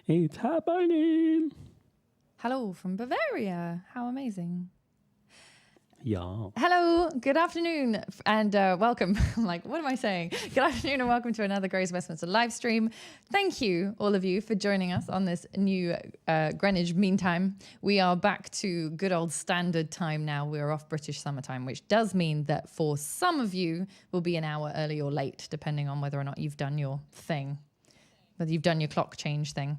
It's happening. Hello from Bavaria. How amazing. Yeah. Hello, good afternoon, and welcome. I'm like, what am I saying? Good afternoon and welcome to another Grace Westminster live stream. Thank you, all of you, for joining us on this new Greenwich Mean Time. We are back to good old standard time now. We're off British summertime, which does mean that for some of you, we'll be an hour early or late, depending on whether or not you've done your thing, whether you've done your clock change thing.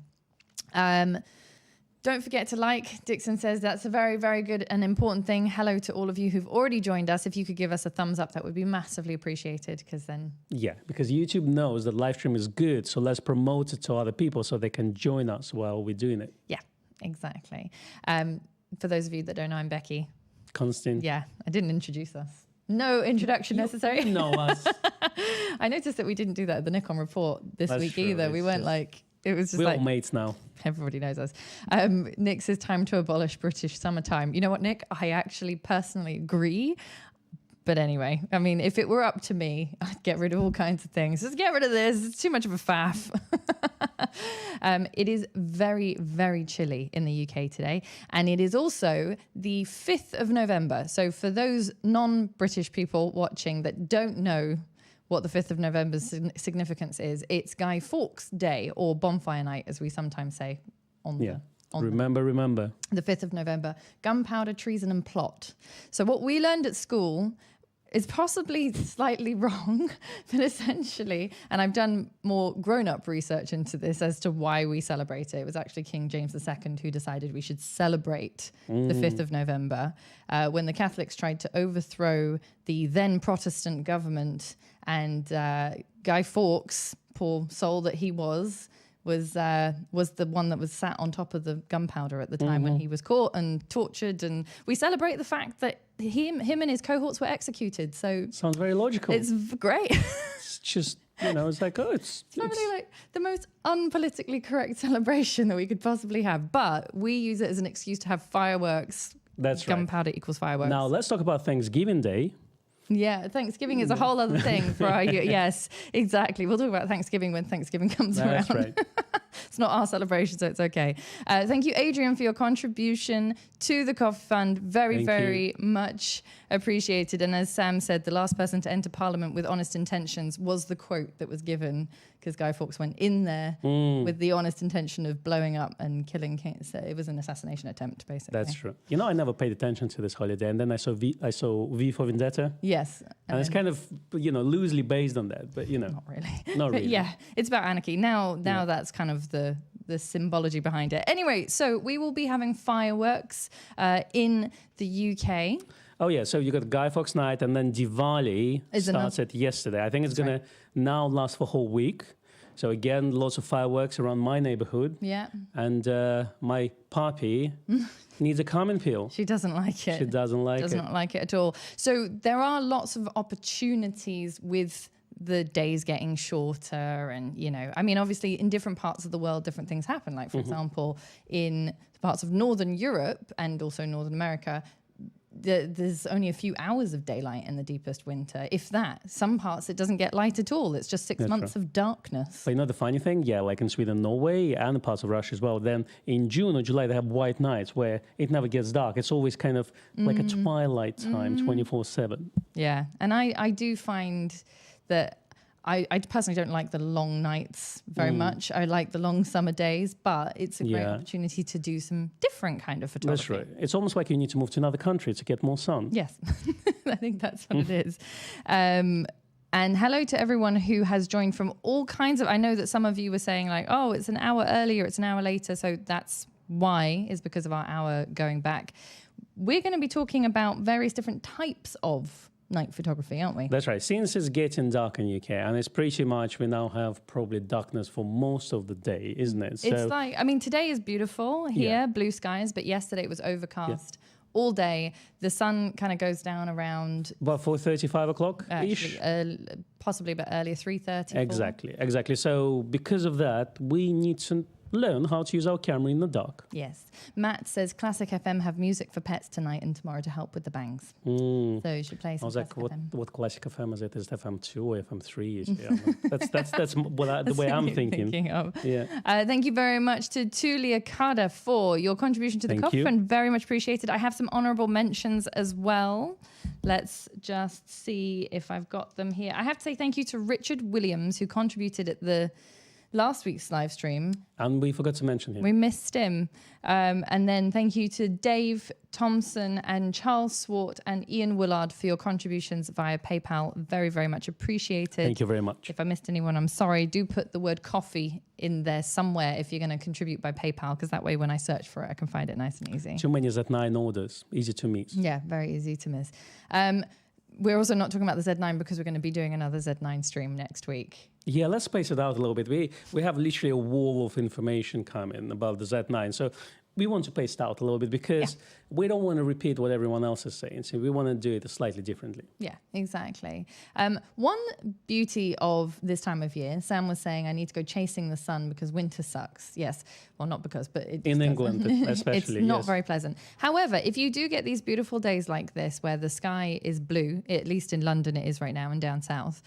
Don't forget to like. Dixon says that's a very, very good and important thing. Hello to all of you who've already joined us. If you could give us a thumbs up, that would be massively appreciated, because then... Yeah, because YouTube knows that live stream is good, so let's promote it to other people so they can join us while we're doing it. Yeah, exactly. For those of you that don't know, I'm Becky. Constant. Yeah, I didn't introduce us. No introduction necessary. You know us. I noticed that we didn't do that at the Nikon report this That's week true. either. We weren't like... It was just We're like... all mates now. Everybody knows us. Nick says time to abolish British summertime. You know what, Nick? I actually personally agree. But anyway, I mean, if it were up to me, I'd get rid of all kinds of things. Just get rid of this. It's too much of a faff. It is very, very chilly in the UK today. And it is also the 5th of November. So for those non-British people watching that don't know what the 5th of November's significance is, it's Guy Fawkes Day, or Bonfire Night, as we sometimes say. Remember. The 5th of November. Gunpowder, treason and plot. So what we learned at school is possibly slightly wrong, but essentially, and I've done more grown-up research into this as to why we celebrate it. It was actually King James II who decided we should celebrate the 5th of November when the Catholics tried to overthrow the then Protestant government, and Guy Fawkes, poor soul that he was the one that was sat on top of the gunpowder at the time when he was caught and tortured. And we celebrate the fact that him and his cohorts were executed. So sounds very logical. It's great. It's just, it's like, it's not really like the most unpolitically correct celebration that we could possibly have. But we use it as an excuse to have fireworks. That's right. Gunpowder equals fireworks. Now let's talk about Thanksgiving Day. Yeah, Thanksgiving is a whole other thing for our yes, exactly. We'll talk about Thanksgiving when Thanksgiving comes around. That's right. It's not our celebration, so it's okay. Thank you, Adrian, for your contribution to the Coffee Fund. Very much appreciated. And as Sam said, the last person to enter Parliament with honest intentions was the quote that was given, because Guy Fawkes went in there with the honest intention of blowing up and killing King. So it was an assassination attempt, basically. That's true. I never paid attention to this holiday, and then I saw V for Vendetta. Yes. And it's kind of, loosely based on that, but, Not really. Not really. But yeah, it's about anarchy. Now that's kind of the symbology behind it. Anyway, so we will be having fireworks in the UK. Oh, yeah. So you got Guy Fawkes Night, and then Diwali started yesterday. I think it's going to now last for a whole week. So again, lots of fireworks around my neighborhood. Yeah. And my puppy needs a common peel. She doesn't like it. She doesn't like it. Does not like it at all. So there are lots of opportunities with the days getting shorter, and obviously in different parts of the world different things happen. Like for example, in parts of Northern Europe and also Northern America, there's only a few hours of daylight in the deepest winter, if that. Some parts it doesn't get light at all. It's just 6 months of darkness. But the funny thing, like in Sweden, Norway, and parts of Russia as well, then in June or July they have white nights where it never gets dark. It's always kind of like a twilight time, 24/7. Yeah, and I do find that I personally don't like the long nights very much. I like the long summer days, but it's a great opportunity to do some different kind of photography. That's right. It's almost like you need to move to another country to get more sun. Yes, I think that's what it is. And hello to everyone who has joined from all kinds of... I know that some of you were saying like, oh, it's an hour earlier, it's an hour later. So that's why, is because of our hour going back. We're going to be talking about various different types of night photography, aren't we? That's right. Since it's getting dark in UK, and it's pretty much, we now have probably darkness for most of the day, isn't it? So, it's like, today is beautiful here, blue skies, but yesterday it was overcast all day. The sun kind of goes down around... About 4:30, 5 o'clock-ish? Possibly a bit earlier, 3:30. Exactly. So because of that, we need to learn how to use our camera in the dark. Yes. Matt says Classic FM have music for pets tonight and tomorrow to help with the bangs. So you should play some Classic FM. What Classic FM is it? Is it FM2 or FM3? That's the way I'm thinking. Of. Yeah. Thank you very much to Tulia Kada for your contribution to the Coffee Fund. Very much appreciated. I have some honourable mentions as well. Let's just see if I've got them here. I have to say thank you to Richard Williams, who contributed at the last week's live stream. And we forgot to mention him. We missed him. And then thank you to Dave Thompson and Charles Swart and Ian Willard for your contributions via PayPal. Very, very much appreciated. Thank you very much. If I missed anyone, I'm sorry. Do put the word coffee in there somewhere if you're going to contribute by PayPal, because that way when I search for it, I can find it nice and easy. Too many Z9 orders. Easy to miss. Yeah, very easy to miss. We're also not talking about the Z9 because we're going to be doing another Z9 stream next week. Yeah, let's space it out a little bit. We have literally a wall of information coming about the Z9. So we want to space it out a little bit because we don't want to repeat what everyone else is saying. So we want to do it slightly differently. Yeah, exactly. One beauty of this time of year, Sam was saying, I need to go chasing the sun because winter sucks. Yes. Well, not because, but it in England, especially. It's not very pleasant. However, if you do get these beautiful days like this where the sky is blue, at least in London it is right now and down south,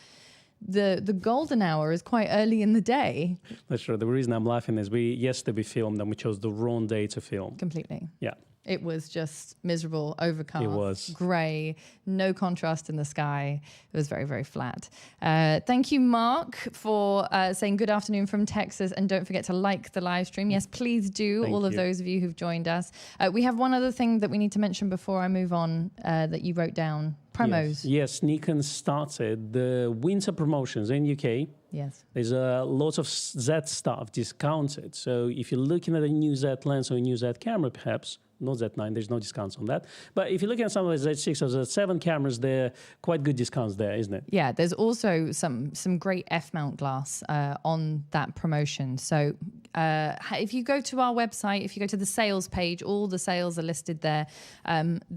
the golden hour is quite early in the day. That's true. The reason I'm laughing is yesterday we filmed and we chose the wrong day to film. Completely. Yeah. It was just miserable, overcast, it was grey, no contrast in the sky. It was very, very flat. Thank you, Mark, for saying good afternoon from Texas. And don't forget to like the live stream. Yes, please do, all of those of you who've joined us. We have one other thing that we need to mention before I move on that you wrote down. Promos. Yes, Nikon started the winter promotions in UK. Yes. There's a lot of Z stuff discounted. So if you're looking at a new Z lens or a new Z camera, perhaps, not Z9, there's no discounts on that. But if you're looking at some of the Z6 or Z7 cameras, they're quite good discounts there, isn't it? Yeah, there's also some great F-mount glass on that promotion. So if you go to our website, if you go to the sales page, all the sales are listed there.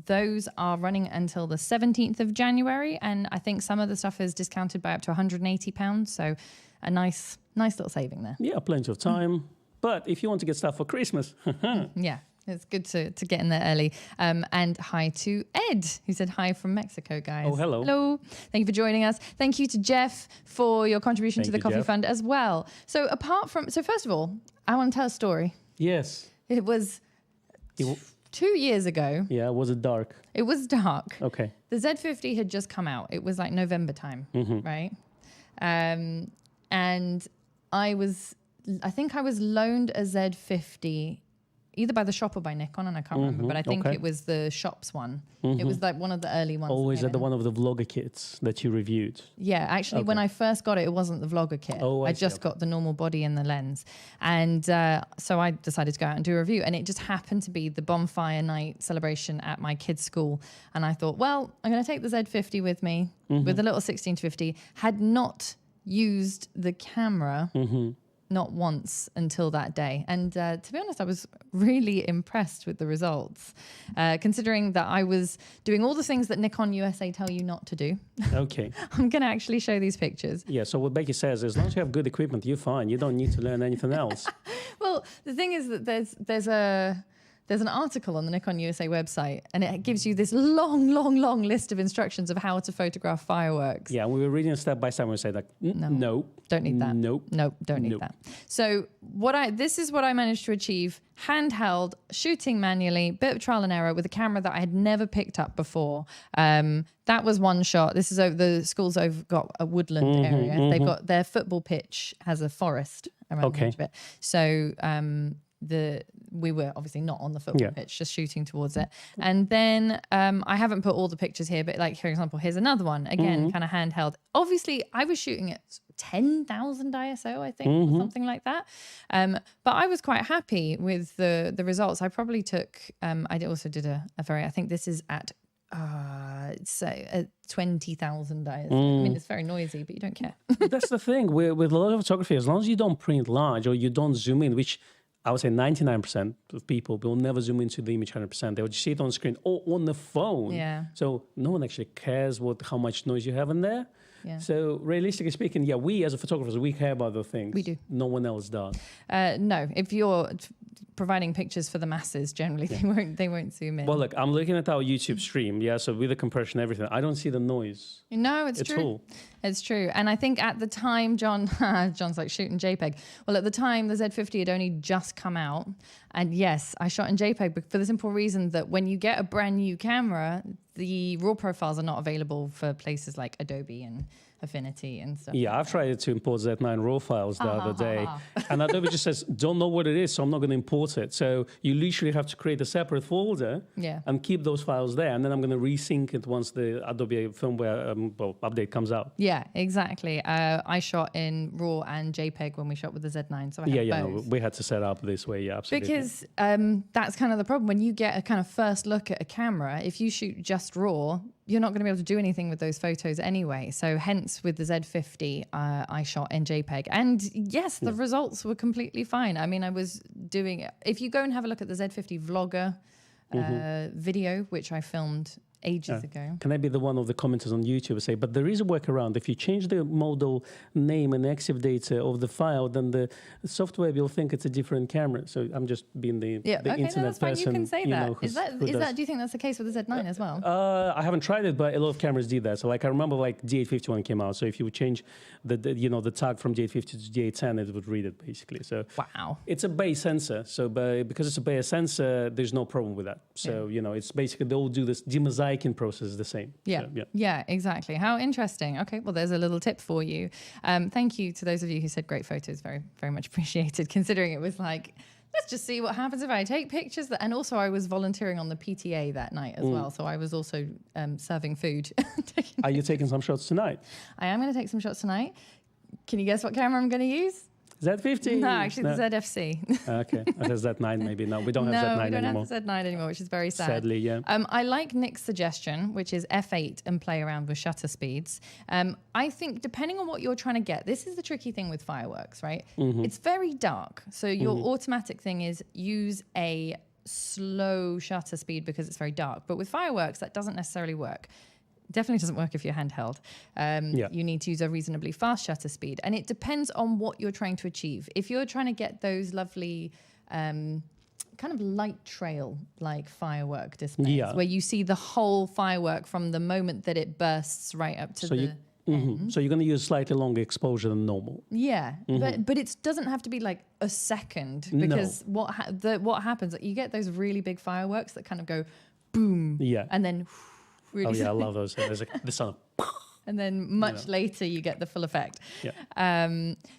Those are running until the 17th of January. And I think some of the stuff is discounted by up to £180. So a nice little saving there. Yeah, plenty of time. But if you want to get stuff for Christmas. Yeah. It's good to get in there early. And hi to Ed, who said hi from Mexico, guys. Oh, hello. Hello. Thank you for joining us. Thank you to Jeff for your contribution to the Coffee Fund as well. So first of all, I want to tell a story. Yes. It was 2 years ago. Yeah, was it dark? It was dark. Okay. The Z50 had just come out. It was like November time, right? And I think I was loaned a Z50 either by the shop or by Nikon, and I can't remember, but I think it was the shop's one. It was like one of the early ones. Always at the one of the vlogger kits that you reviewed. Yeah, actually, when I first got it, it wasn't the vlogger kit. I just got the normal body and the lens. And so I decided to go out and do a review, and it just happened to be the Bonfire night celebration at my kids' school. And I thought, well, I'm going to take the Z50 with me, with the little 16-50. Had not used the camera not once until that day. And to be honest, I was really impressed with the results, considering that I was doing all the things that Nikon USA tell you not to do. Okay. I'm going to actually show these pictures. Yeah, so what Becky says, as long as you have good equipment, you're fine. You don't need to learn anything else. Well, the thing is that there's an article on the Nikon USA website, and it gives you this long list of instructions of how to photograph fireworks. Yeah, we were reading step by step, and we said like, no, don't need that. Nope, don't need that. So this is what I managed to achieve: handheld, shooting manually, bit of trial and error with a camera that I had never picked up before. That was one shot. This is over the school's got a woodland area. They've got their football pitch has a forest around the edge of it. So we were obviously not on the football pitch, just shooting towards it. And then I haven't put all the pictures here, but like, for example, here's another one, again, kind of handheld. Obviously, I was shooting at 10,000 ISO, I think, or something like that. But I was quite happy with the results. I probably took, I also did I think this is at 20,000 ISO. I mean, it's very noisy, but you don't care. That's the thing with a lot of photography, as long as you don't print large or you don't zoom in, which I would say 99% of people will never zoom into the image 100%. They'll just see it on screen or on the phone. Yeah. So no one actually cares how much noise you have in there. Yeah. So realistically speaking, yeah, we as a photographers, we care about those things. We do. No one else does. No, if you're providing pictures for the masses, generally they won't zoom in. Well, look, I'm looking at our YouTube stream. Yeah, so with the compression, everything, I don't see the noise. No, it's true. All. It's true. And I think at the time, John's like shooting JPEG. Well, at the time, the Z50 had only just come out. And yes, I shot in JPEG for the simple reason that when you get a brand new camera, the raw profiles are not available for places like Adobe and Affinity and stuff. Yeah, I've tried to import Z9 raw files the other day, and Adobe just says, don't know what it is, so I'm not going to import it. So you literally have to create a separate folder and keep those files there, and then I'm going to resync it once the Adobe firmware update comes out. Yeah, exactly. I shot in RAW and JPEG when we shot with the Z9, so I had both. No, we had to set up this way, yeah, absolutely. Because that's kind of the problem. When you get a kind of first look at a camera, if you shoot just RAW, you're not going to be able to do anything with those photos anyway. So hence with the Z50, I shot in JPEG. And yes, the results were completely fine. I mean, I was doing, if you go and have a look at the Z50 vlogger video, which I filmed ages ago. Can I be the one of the commenters on YouTube say, but there is a workaround. If you change the model name and active data of the file, then the software will think it's a different camera. So I'm just being the internet person. You can say that. Know, is that do you think that's the case with the Z9 as well? I haven't tried it, but a lot of cameras did that. So like I remember like D850 when it came out. So if you would change the tag from D850 to D810, it would read it basically. So wow. It's a base sensor. So because it's a base sensor, there's no problem with that. So it's basically they all do this demosaic process is the same. Yeah, exactly. How interesting. Okay, well, there's a little tip for you. Thank you to those of you who said great photos. Very, very much appreciated, considering it was like, let's just see what happens if I take pictures. And also I was volunteering on the PTA that night as well. So I was also serving food. Are you taking some shots tonight? I am going to take some shots tonight. Can you guess what camera I'm going to use? Z50? No, actually the ZFC. Okay, that has Z9 maybe. No, we don't have Z9 anymore. No, we don't have the Z9 anymore, which is very sad. Sadly, yeah. I like Nick's suggestion, which is F8 and play around with shutter speeds. I think depending on what you're trying to get, this is the tricky thing with fireworks, right? It's very dark. So your automatic thing is use a slow shutter speed because it's very dark. But with fireworks, that doesn't necessarily work. Definitely doesn't work if you're handheld. You need to use a reasonably fast shutter speed. And it depends on what you're trying to achieve. If you're trying to get those lovely kind of light trail like firework displays where you see the whole firework from the moment that it bursts right up to the end. So you're going to use slightly longer exposure than normal. Yeah, but it doesn't have to be like a second because what happens, you get those really big fireworks that kind of go boom and then... Really I love those. There's the sound of and then much later you get the full effect.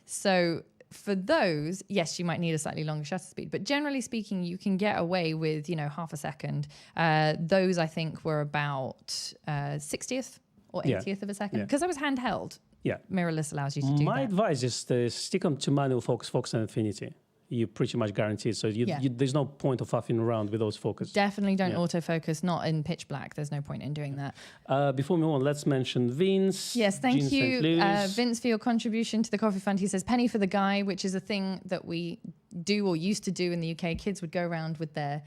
So for those, yes, you might need a slightly longer shutter speed, but generally speaking, you can get away with, half a second. Those I think were about 60th or 80th of a second because I was handheld. Yeah. Mirrorless allows you to do that. My advice is to stick on to manual focus and infinity. You're pretty much guaranteed. So there's no point of faffing around with those focus. Definitely don't autofocus, not in pitch black. There's no point in doing that. Before we move on, let's mention Vince. Yes, thank you, Vince, for your contribution to the Coffee Fund. He says, penny for the guy, which is a thing that we do or used to do in the UK. Kids would go around with their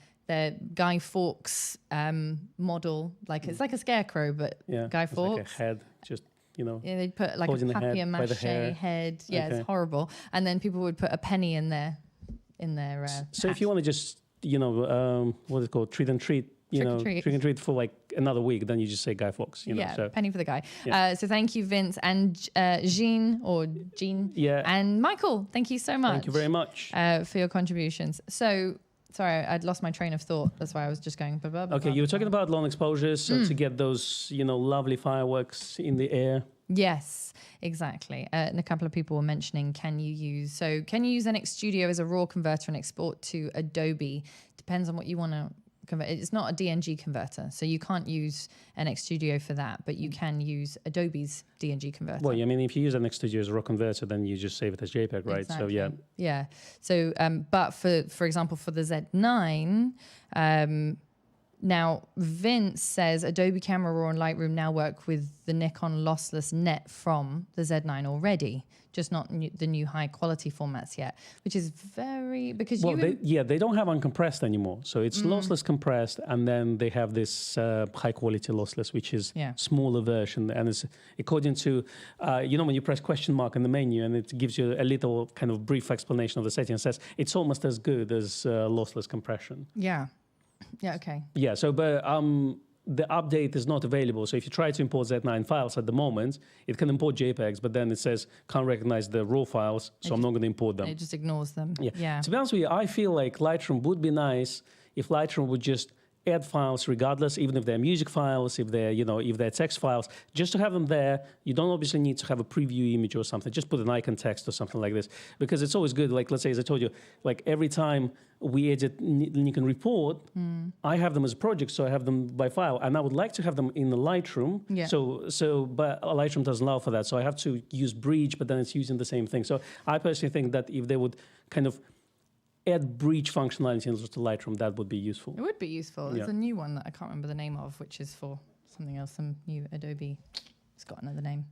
Guy Fawkes model. It's like a scarecrow, but Guy Fawkes. Like a head, just... they'd put like a papier-mâché head. Yeah, it's horrible. And then people would put a penny in there. So if you want to just what is it called, treat and treat for like another week, then you just say Guy Fawkes. Penny for the guy. So thank you, Vince, and Jean and Michael. Thank you so much. Thank you very much for your contributions. So sorry, I'd lost my train of thought. That's why I was just going. Okay, you were talking about long exposures, so to get those lovely fireworks in the air. Yes, exactly. And a couple of people were mentioning, can you use NX Studio as a RAW converter and export to Adobe? Depends on what you want to convert. It's not a DNG converter, so you can't use NX Studio for that, but you can use Adobe's DNG converter. Well, I mean, if you use NX Studio as a RAW converter, then you just save it as JPEG, right? Exactly. So yeah. So, but for example, for the Z9. Now, Vince says Adobe Camera Raw and Lightroom now work with the Nikon lossless net from the Z9 already. just not the new high quality formats yet, which is very, because they don't have uncompressed anymore. So it's lossless compressed, and then they have this high quality lossless, which is smaller version. And it's according to, when you press question mark in the menu and it gives you a little kind of brief explanation of the setting, and says it's almost as good as lossless compression. Yeah. Yeah, okay. Yeah, so but the update is not available. So if you try to import Z9 files at the moment, it can import JPEGs, but then it says can't recognize the raw files, so I'm not going to import them. It just ignores them. Yeah. To be honest with you, I feel like Lightroom would be nice if Lightroom would just add files regardless, even if they're music files, if they're, if they're text files, just to have them there. You don't obviously need to have a preview image or something. Just put an icon text or something like this, because it's always good. Like, let's say, as I told you, like every time we edit Nikon report, I have them as a project, so I have them by file, and I would like to have them in the Lightroom. Yeah. But Lightroom doesn't allow for that, so I have to use Bridge, but then it's using the same thing. So I personally think that if they would kind of add Bridge functionality into Lightroom, that would be useful. It would be useful. There's a new one that I can't remember the name of, which is for something else, some new Adobe. It's got another name.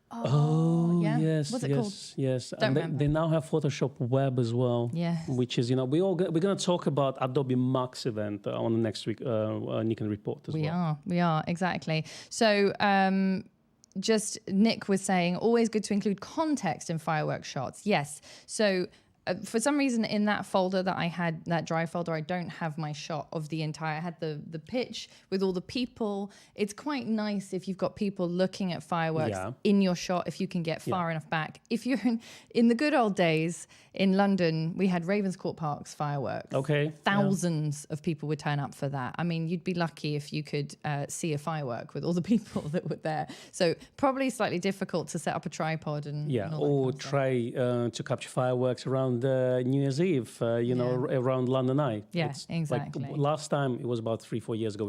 Yeah. Yes. What's it called? Yes. And they now have Photoshop Web as well. Yes. Which is, we're going to talk about Adobe Max event on the next week Nikon report as well. We are, exactly. So, just Nick was saying, always good to include context in firework shots. Yes. So, for some reason in that folder that I had, that drive folder, I don't have my shot of the entire, I had the pitch with all the people. It's quite nice if you've got people looking at fireworks in your shot, if you can get far enough back. If you're in the good old days in London, we had Ravenscourt Park's fireworks. Okay. Thousands of people would turn up for that. I mean, you'd be lucky if you could see a firework with all the people that were there. So probably slightly difficult to set up a tripod and or try to capture fireworks around New Year's Eve, around London Eye. Yeah, exactly. Like last time, it was about 3-4 years ago,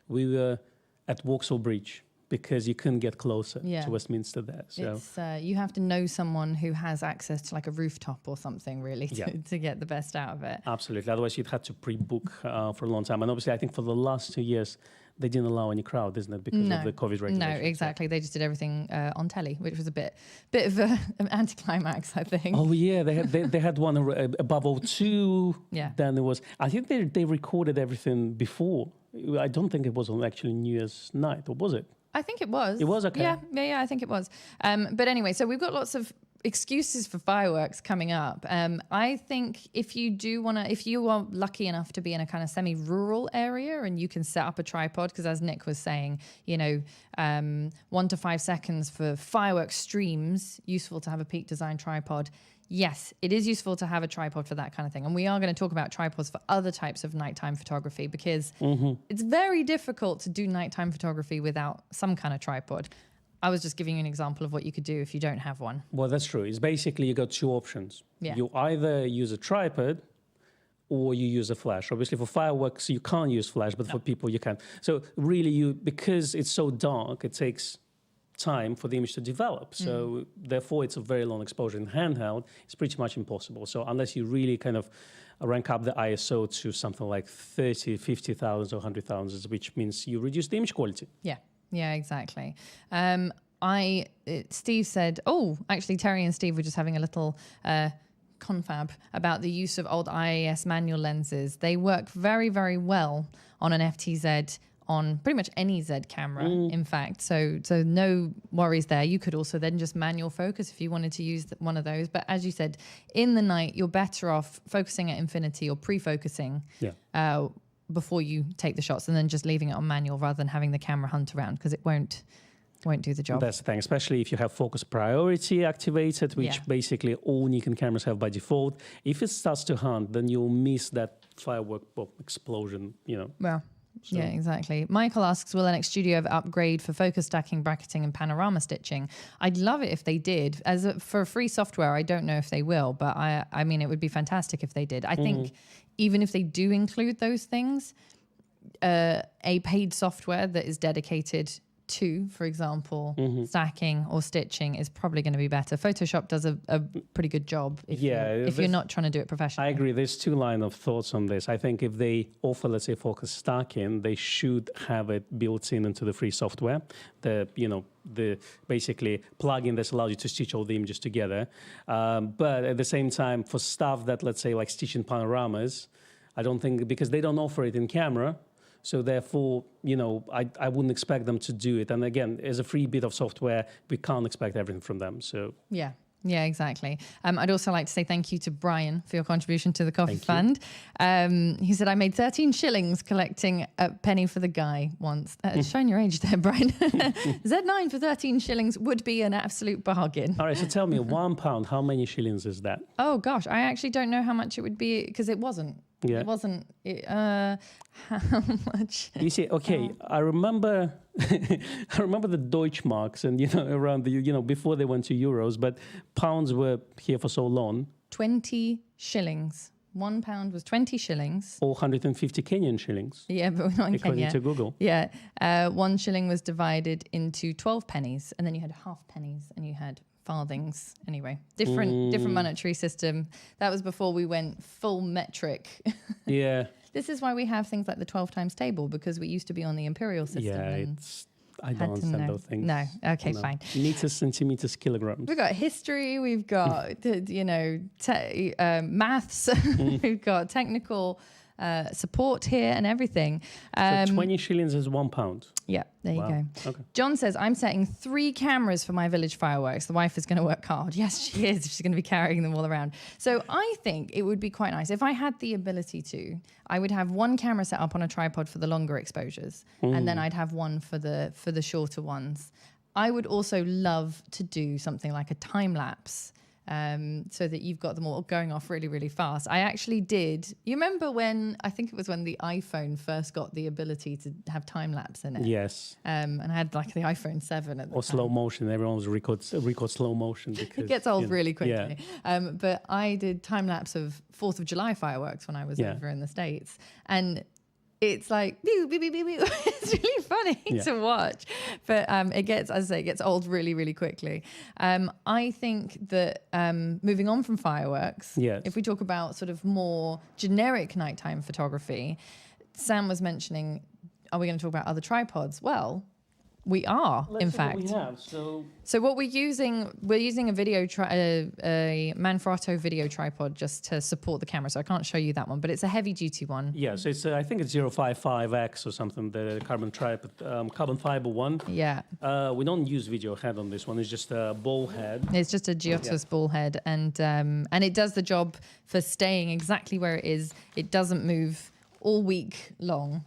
we were at Vauxhall Bridge because you couldn't get closer to Westminster there. So it's, you have to know someone who has access to like a rooftop or something really to get the best out of it. Absolutely. Otherwise, you'd have to pre-book for a long time. And obviously, I think for the last 2 years, they didn't allow any crowd, isn't it? Because of the COVID regulations. No, exactly. They just did everything on telly, which was a bit of an anticlimax, I think. Oh yeah, they had one above O2. Yeah. Then it was. I think they recorded everything before. I don't think it was on actually New Year's night, or was it? I think it was. It was, okay. Yeah. I think it was. But anyway, so we've got lots of excuses for fireworks coming up. I think if you are lucky enough to be in a kind of semi-rural area and you can set up a tripod, because as Nick was saying, 1 to 5 seconds for fireworks streams, useful to have a Peak Design tripod. Yes, it is useful to have a tripod for that kind of thing. And we are going to talk about tripods for other types of nighttime photography, because it's very difficult to do nighttime photography without some kind of tripod. I was just giving you an example of what you could do if you don't have one. Well, that's true. It's basically you got two options. Yeah. You either use a tripod or you use a flash. Obviously, for fireworks, you can't use flash, but for people, you can. So really, because it's so dark, it takes time for the image to develop. So therefore, it's a very long exposure. In handheld, it's pretty much impossible. So unless you really kind of rank up the ISO to something like 30, 50,000 or 100,000, which means you reduce the image quality. Yeah, exactly. Steve said, actually, Terry and Steve were just having a little confab about the use of old IAS manual lenses. They work very, very well on an FTZ, on pretty much any Z camera, in fact. So no worries there. You could also then just manual focus if you wanted to use one of those. But as you said, in the night, you're better off focusing at infinity or pre-focusing. Before you take the shots, and then just leaving it on manual rather than having the camera hunt around, because it won't do the job. That's the thing, especially if you have focus priority activated, which basically all Nikon cameras have by default. If it starts to hunt, then you'll miss that firework explosion, Well, yeah, exactly. Michael asks, will NX Studio ever upgrade for focus stacking, bracketing, and panorama stitching? I'd love it if they did. For free software, I don't know if they will, but I mean, it would be fantastic if they did. I think even if they do include those things, a paid software that is dedicated 2, for example, stacking or stitching is probably going to be better. Photoshop does a pretty good job if you're not trying to do it professionally. I agree. There's two line of thoughts on this. I think if they offer, let's say, focus stacking, they should have it built in into the free software. The basically plugin that allows you to stitch all the images together. But at the same time, for stuff that, let's say, like stitching panoramas, I don't think, because they don't offer it in camera. So therefore, I wouldn't expect them to do it. And again, as a free bit of software, we can't expect everything from them. So yeah, exactly. I'd also like to say thank you to Brian for your contribution to the Coffee Fund. He said, I made 13 shillings collecting a penny for the guy once. Showing your age there, Brian. Z9 for 13 shillings would be an absolute bargain. All right, so tell me, £1, how many shillings is that? Oh, gosh, I actually don't know how much it would be because it wasn't. Yeah. It wasn't. How much? You see, okay, I remember the Deutschmarks and, around the, before they went to euros, but pounds were here for so long. 20 shillings. £1 was 20 shillings. Or 150 Kenyan shillings. Yeah, but we're not in according Kenya. to Google. Yeah. 1 shilling was divided into 12 pennies, and then you had half pennies, and you had farthings. Anyway, different monetary system. That was before we went full metric. Yeah. This is why we have things like the 12 times table, because we used to be on the imperial system. Yeah, I don't understand those things. No, okay, fine. Meters, centimeters, kilograms. We've got history, we've got, maths, we've got technical support here and everything. So 20 shillings is £1. Yeah, there you go. Okay. John says, I'm setting 3 cameras for my village fireworks. The wife is going to work hard. Yes, she is. She's going to be carrying them all around. So I think it would be quite nice. If I had the ability to, I would have 1 camera set up on a tripod for the longer exposures. And then I'd have 1 for the shorter ones. I would also love to do something like a time lapse. So that you've got them all going off really, really fast. I actually did. You remember I think it was when the iPhone first got the ability to have time lapse in it? Yes. And I had like the iPhone 7 at the time. Or slow motion. Everyone was record slow motion. Because, it gets old really quickly. Yeah. But I did time lapse of 4th of July fireworks when I was over in the States. And it's like, it's really funny to watch. But it gets old really, really quickly. I think that moving on from fireworks, if we talk about sort of more generic nighttime photography, Sam was mentioning, are we going to talk about other tripods? Well, we are, in fact. What we have. So what we're using a a Manfrotto video tripod just to support the camera. So I can't show you that one, but it's a heavy duty one. Yeah, so it's I think it's 055X or something, the carbon tripod, carbon fiber one. Yeah. We don't use video head on this one. It's just a ball head. It's just a Giotto's ball head, and it does the job for staying exactly where it is. It doesn't move all week long.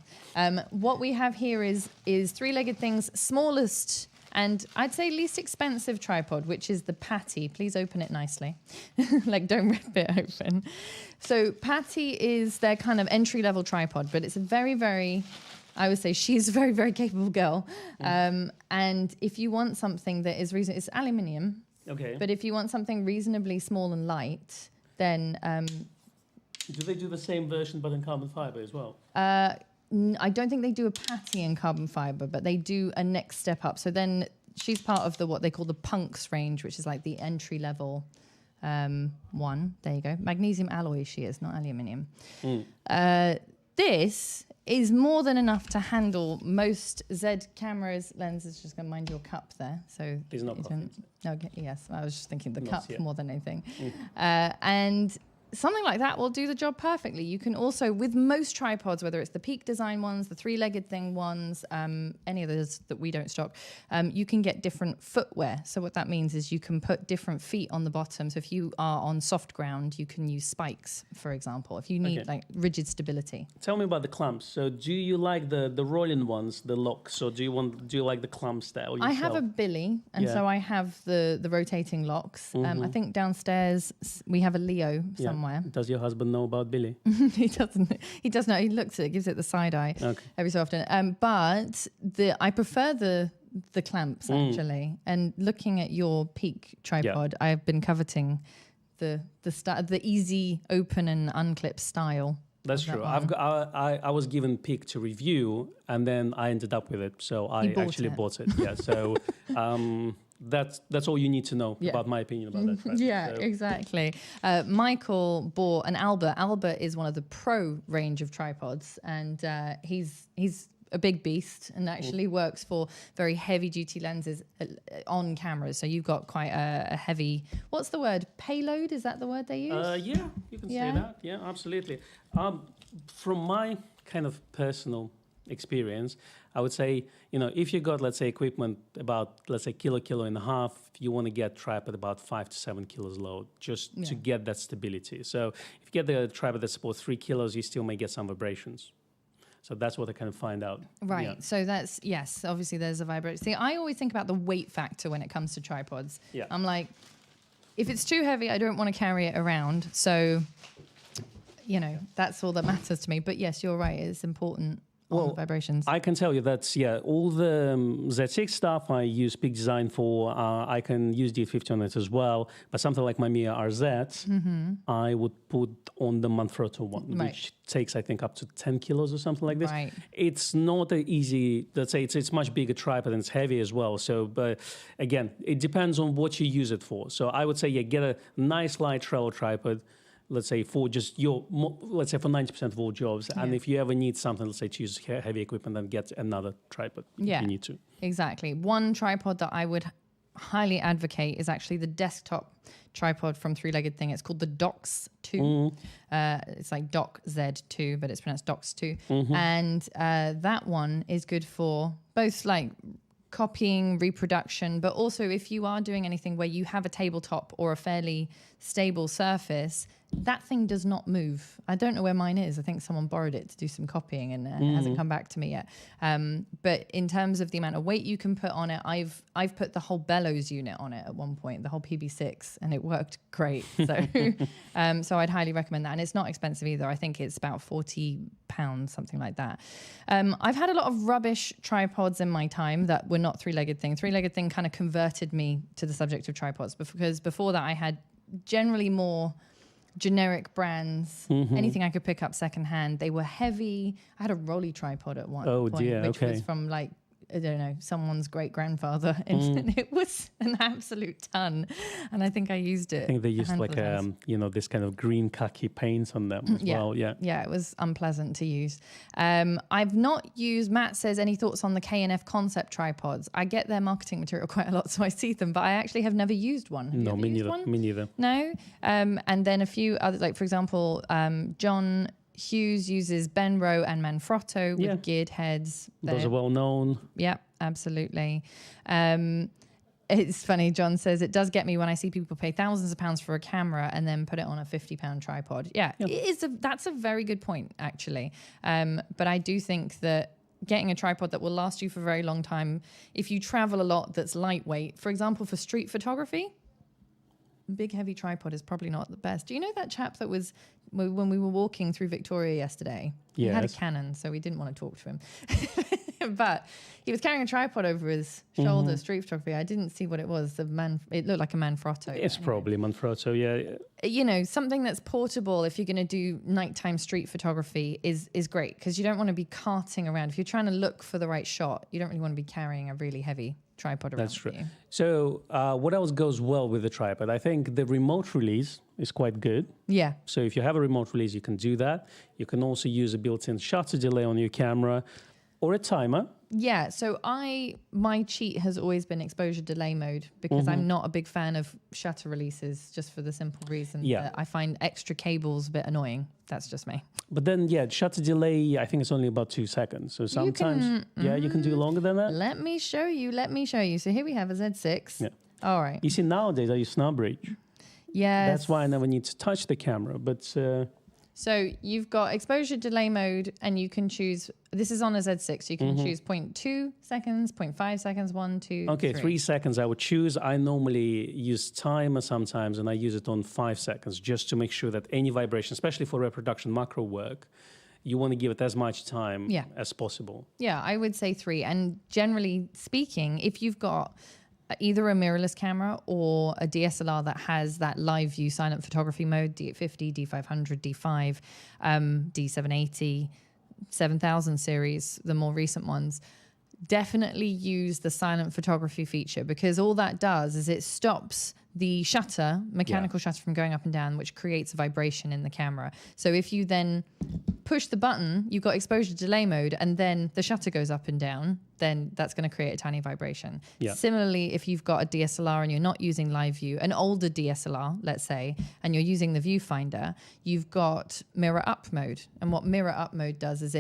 What we have here is 3-legged things, smallest and I'd say least expensive tripod, which is the Patty. Please open it nicely. Like, don't rip it open. So Patty is their kind of entry-level tripod, but it's a very, very, I would say she's a very, very capable girl. And if you want something that is reasonable, it's aluminium. Okay. But if you want something reasonably small and light, then... do they do the same version but in carbon fiber as well? I don't think they do a Patty in carbon fiber, but they do a next step up. So then she's part of what they call the Punks range, which is like the entry level one. There you go. Magnesium alloy she is, not aluminium. This is more than enough to handle most Z cameras. Lens is just going to mind your cup there. So it's not perfect. Okay, yes, I was just thinking the cup more than anything. And something like that will do the job perfectly. You can also, with most tripods, whether it's the Peak Design ones, the 3-legged thing ones, any of those that we don't stock, you can get different footwear. So what that means is you can put different feet on the bottom. So if you are on soft ground, you can use spikes, for example, if you need like rigid stability. Tell me about the clamps. So do you like the rolling ones, the locks, or do you like the clamp style yourself? I have a Billy, and so I have the rotating locks. I think downstairs we have a Leo somewhere. Does your husband know about Billy? He doesn't. He does know. He looks at it, gives it the side eye every so often. But I prefer the clamps actually. And looking at your Peak tripod, I've been coveting the easy open and unclip style. That's of that true. one. I was given pick to review, and then I ended up with it. So I bought actually it. bought it. Yeah. So that's all you need to know Yeah. about my opinion about that. Right? Yeah, So, exactly. Michael bought an Albert. Albert is one of the pro range of tripods, and he's a big beast and actually works for very heavy duty lenses on cameras. So you've got quite a heavy, what's the word? Payload? Is that the word they use? yeah, you can say that. Yeah, absolutely. From my kind of personal experience, I would say, if you got, let's say, equipment about, let's say, kilo and a half, you want to get tripod about 5 to 7 kilos load just to get that stability. So if you get the tripod that supports 3 kilos, you still may get some vibrations. So that's what I kind of find out. Right. Yeah. So that's, yes, obviously there's a vibration. See, I always think about the weight factor when it comes to tripods. Yeah. I'm like, if it's too heavy, I don't want to carry it around. So, that's all that matters to me. But yes, you're right. It's important. On vibrations. I can tell you that, all the Z6 stuff I use Peak Design for. I can use D50 on it as well. But something like my Mia RZ, I would put on the Manfrotto one, which takes, I think, up to 10 kilos or something like this. Right. It's not an easy, let's say, it's much bigger tripod and it's heavy as well. So, but again, it depends on what you use it for. So I would say, get a nice light travel tripod. Let's say for just let's say for 90% of all jobs. Yeah. And if you ever need something, let's say to use heavy equipment, then get another tripod if you need to. Exactly. One tripod that I would highly advocate is actually the desktop tripod from Three Legged Thing. It's called the Docs 2. It's like Doc Z2, but it's pronounced Docs 2. And that one is good for both like copying, reproduction, but also if you are doing anything where you have a tabletop or a fairly stable surface, that thing does not move. I don't know where mine is. I think someone borrowed it to do some copying and it hasn't come back to me yet. But in terms of the amount of weight you can put on it, I've put the whole bellows unit on it at one point, the whole PB6, and it worked great. So so I'd highly recommend that. And it's not expensive either. I think it's about £40, something like that. I've had a lot of rubbish tripods in my time that were not Three Legged Thing. Three Legged Thing kind of converted me to the subject of tripods because before that I had generally more generic brands, anything I could pick up secondhand. They were heavy. I had a Rolly tripod at one point, which was from like, I don't know, someone's great grandfather, and it was an absolute ton. And I think I used it. I think they used like this kind of green khaki paint on them as well. Yeah, it was unpleasant to use. I've not used. Matt says, any thoughts on the K&F concept tripods? I get their marketing material quite a lot, so I see them, but I actually have never used one. No, me neither. Me neither. No, and then a few others, like for example, John Hughes uses Benro and Manfrotto with geared heads. Those are well known. Yep, absolutely. It's funny, John says, it does get me when I see people pay thousands of pounds for a camera and then put it on a £50 tripod. That's a very good point, actually. But I do think that getting a tripod that will last you for a very long time, if you travel a lot that's lightweight, for example, for street photography, big heavy tripod is probably not the best. Do you know that chap that was when we were walking through Victoria yesterday? He had a Canon, so we didn't want to talk to him. But he was carrying a tripod over his shoulder, street photography. I didn't see what it was. It looked like a Manfrotto. It's probably Manfrotto, yeah. Something that's portable if you're going to do nighttime street photography is great because you don't want to be carting around. If you're trying to look for the right shot, you don't really want to be carrying a really heavy tripod around. That's true. With you. So what else goes well with the tripod? I think the remote release is quite good. Yeah. So if you have a remote release, you can do that. You can also use a built-in shutter delay on your camera or a timer. Yeah, so my cheat has always been exposure delay mode because I'm not a big fan of shutter releases just for the simple reason that I find extra cables a bit annoying. That's just me. But then, shutter delay, I think it's only about 2 seconds. So sometimes, you can do longer than that. Let me show you. So here we have a Z6. Yeah. All right. You see, nowadays I use snub bridge. Yes. That's why I never need to touch the camera, but... So you've got exposure delay mode and you can choose, this is on a Z6, you can choose 0.2 seconds, 0.5 seconds, 1, 2, Okay, 3. 3 seconds I would choose. I normally use timer sometimes and I use it on 5 seconds just to make sure that any vibration, especially for reproduction macro work, you want to give it as much time as possible. Yeah, I would say 3. And generally speaking, if you've got either a mirrorless camera or a DSLR that has that live view silent photography mode, D850, D500, D5, D780, 7000 series, the more recent ones, definitely use the silent photography feature, because all that does is it stops the shutter, mechanical shutter, from going up and down, which creates a vibration in the camera. So if you then push the button, you've got exposure delay mode, and then the shutter goes up and down, then that's going to create a tiny vibration. Yeah. Similarly, if you've got a DSLR and you're not using live view, an older DSLR, let's say, and you're using the viewfinder, you've got mirror up mode. And what mirror up mode does is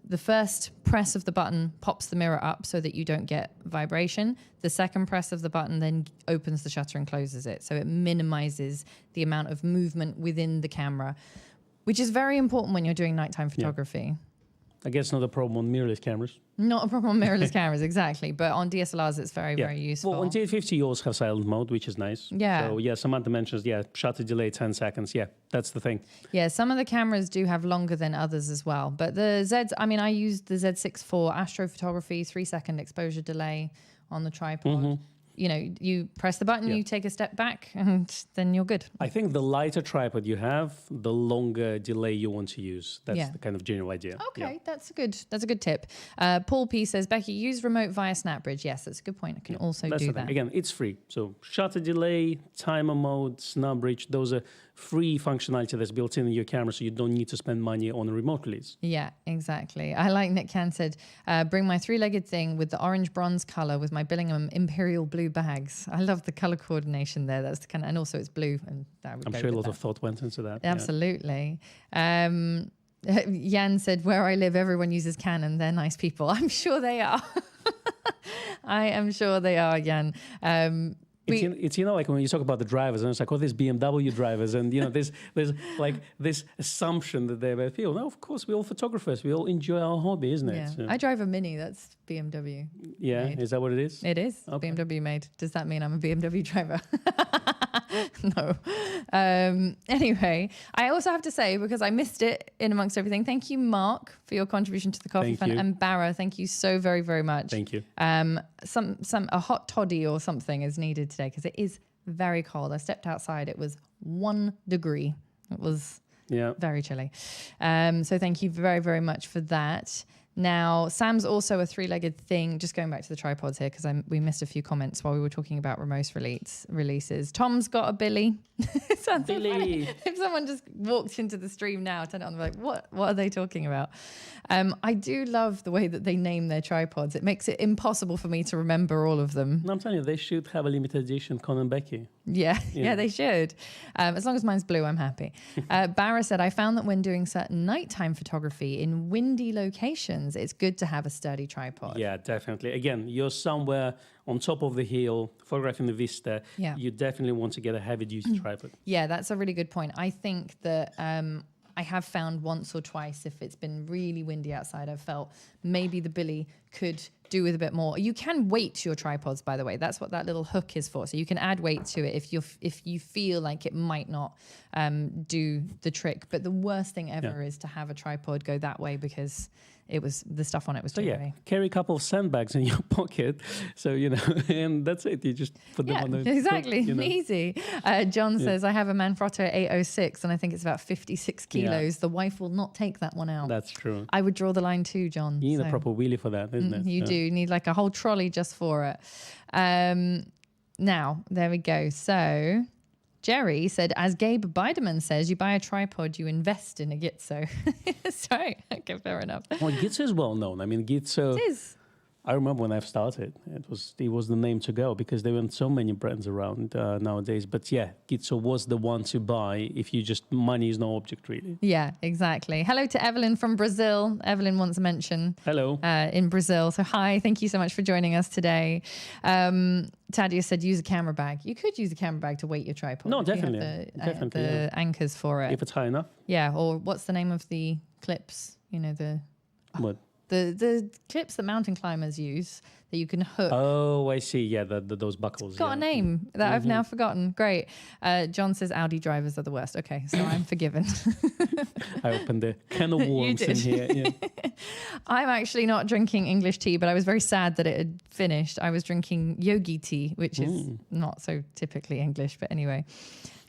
the first press of the button pops the mirror up so that you don't get vibration. The second press of the button then opens the shutter and closes it. So it minimizes the amount of movement within the camera, which is very important when you're doing nighttime photography. I guess not a problem on mirrorless cameras. Not a problem on mirrorless cameras, exactly. But on DSLRs, it's very, very useful. Well, on D850, you also have silent mode, which is nice. Yeah. So, Samantha mentions, shutter delay 10 seconds. Yeah, that's the thing. Yeah, some of the cameras do have longer than others as well. But the Zs, I used the Z6 for astrophotography, 3-second exposure delay on the tripod. Mm-hmm. You know, you press the button, you take a step back, and then you're good. I think the lighter tripod you have, the longer delay you want to use. That's the kind of general idea. Okay, that's a good tip. Paul P says, Becky, use remote via SnapBridge. Yes, that's a good point. I can also do that. Again, it's free. So shutter delay, timer mode, SnapBridge, those are free functionality that's built in your camera, so you don't need to spend money on a remote release. Yeah, exactly. I like Nick Can said, bring my 3-legged thing with the orange bronze color with my Billingham Imperial blue bags. I love the color coordination there. That's the kind of, and also it's blue, and that would I'm sure a lot of thought went into that. Absolutely. Jan said, where I live, everyone uses Canon. They're nice people. I'm sure they are. I am sure they are, Jan. It's like when you talk about the drivers, and it's like, these BMW drivers, and there's like this assumption that they're people. No, of course, we're all photographers. We all enjoy our hobby, isn't it? Yeah. So. I drive a Mini. That's BMW. Yeah, made. Is that what it is? It is. Okay. BMW made. Does that mean I'm a BMW driver? No. Anyway, I also have to say, because I missed it in amongst everything, thank you, Mark, for your contribution to the Coffee Fund, and Barra, thank you so very, very much. Thank you. A hot toddy or something is needed today because it is very cold. I stepped outside; it was 1 degree. It was very chilly. So thank you very, very much for that. Now, Sam's also a 3-legged thing. Just going back to the tripods here, because we missed a few comments while we were talking about remote releases. Tom's got a Billy. It sounds Billy. So funny. If someone just walked into the stream now, turn it on, like, what are they talking about? I do love the way that they name their tripods. It makes it impossible for me to remember all of them. No, I'm telling you, they should have a limited edition Kon and Becky. Yeah, they should. As long as mine's blue, I'm happy. Barra said, I found that when doing certain nighttime photography in windy locations, it's good to have a sturdy tripod. Yeah, definitely. Again, you're somewhere on top of the hill, photographing the vista. Yeah. You definitely want to get a heavy-duty tripod. Yeah, that's a really good point. I think that I have found once or twice, if it's been really windy outside, I've felt maybe the Billy could do with a bit more. You can weight your tripods, by the way. That's what that little hook is for. So you can add weight to it if you feel like it might not do the trick. But the worst thing ever is to have a tripod go that way, because it was the stuff on it was too heavy. Carry a couple of sandbags in your pocket, so and that's it. You just put them on the exactly hook, easy. John says, I have a Manfrotto 806, and I think it's about 56 kilos. Yeah. The wife will not take that one out. That's true. I would draw the line too, John. You need a proper wheelie for that, isn't it? You do. You need like a whole trolley just for it. Now, there we go. So Jerry said, as Gabe Biderman says, you buy a tripod, you invest in a Gitzo. Sorry. Okay, fair enough. Well, Gitzo is well known. I mean, Gitzo. It is. I remember when I started, it was the name to go, because there weren't so many brands around nowadays. But yeah, Gitzo was the one to buy if you just, money is no object really. Yeah, exactly. Hello to Evelyn from Brazil. Evelyn wants a mention. Hello. In Brazil. So hi, thank you so much for joining us today. Tadia said use a camera bag. You could use a camera bag to weight your tripod. No, definitely. The anchors for it. If it's high enough. Yeah, or what's the name of the clips? What? The clips that mountain climbers use that you can hook. Oh, I see. Yeah, those buckles. It's got a name that I've now forgotten. Great. John says Audi drivers are the worst. Okay, so I'm forgiven. I opened the can of worms in here. Yeah. I'm actually not drinking English tea, but I was very sad that it had finished. I was drinking yogi tea, which is not so typically English, but anyway.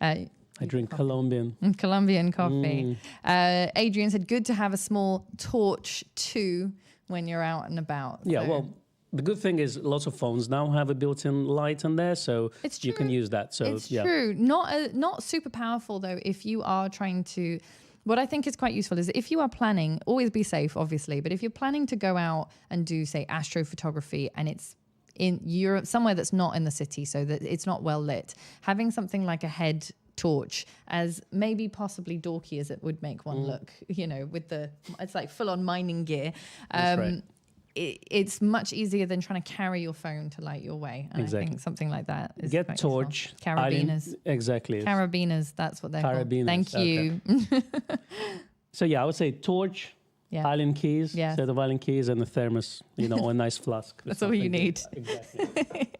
I drink Colombian. Colombian coffee. Adrian said, good to have a small torch too when you're out and about. Yeah, so. well, the good thing is lots of phones now have a built-in light in there, so you can use that. So it's true. Not super powerful though. If you are trying to, what I think is quite useful is if you are planning, always be safe, obviously. But if you're planning to go out and do, say, astrophotography, and it's in Europe, somewhere that's not in the city, so that it's not well lit, having something like a head torch, as maybe possibly dorky as it would make one look, with it's like full-on mining gear. That's right. It's much easier than trying to carry your phone to light your way. And I think something like that is Get torch. Useful. Carabiners. Exactly. Carabiners, that's what they're called. Thank you. Okay. So yeah, I would say torch, island keys, set of island keys, and a thermos, a nice flask. That's all you need. Exactly.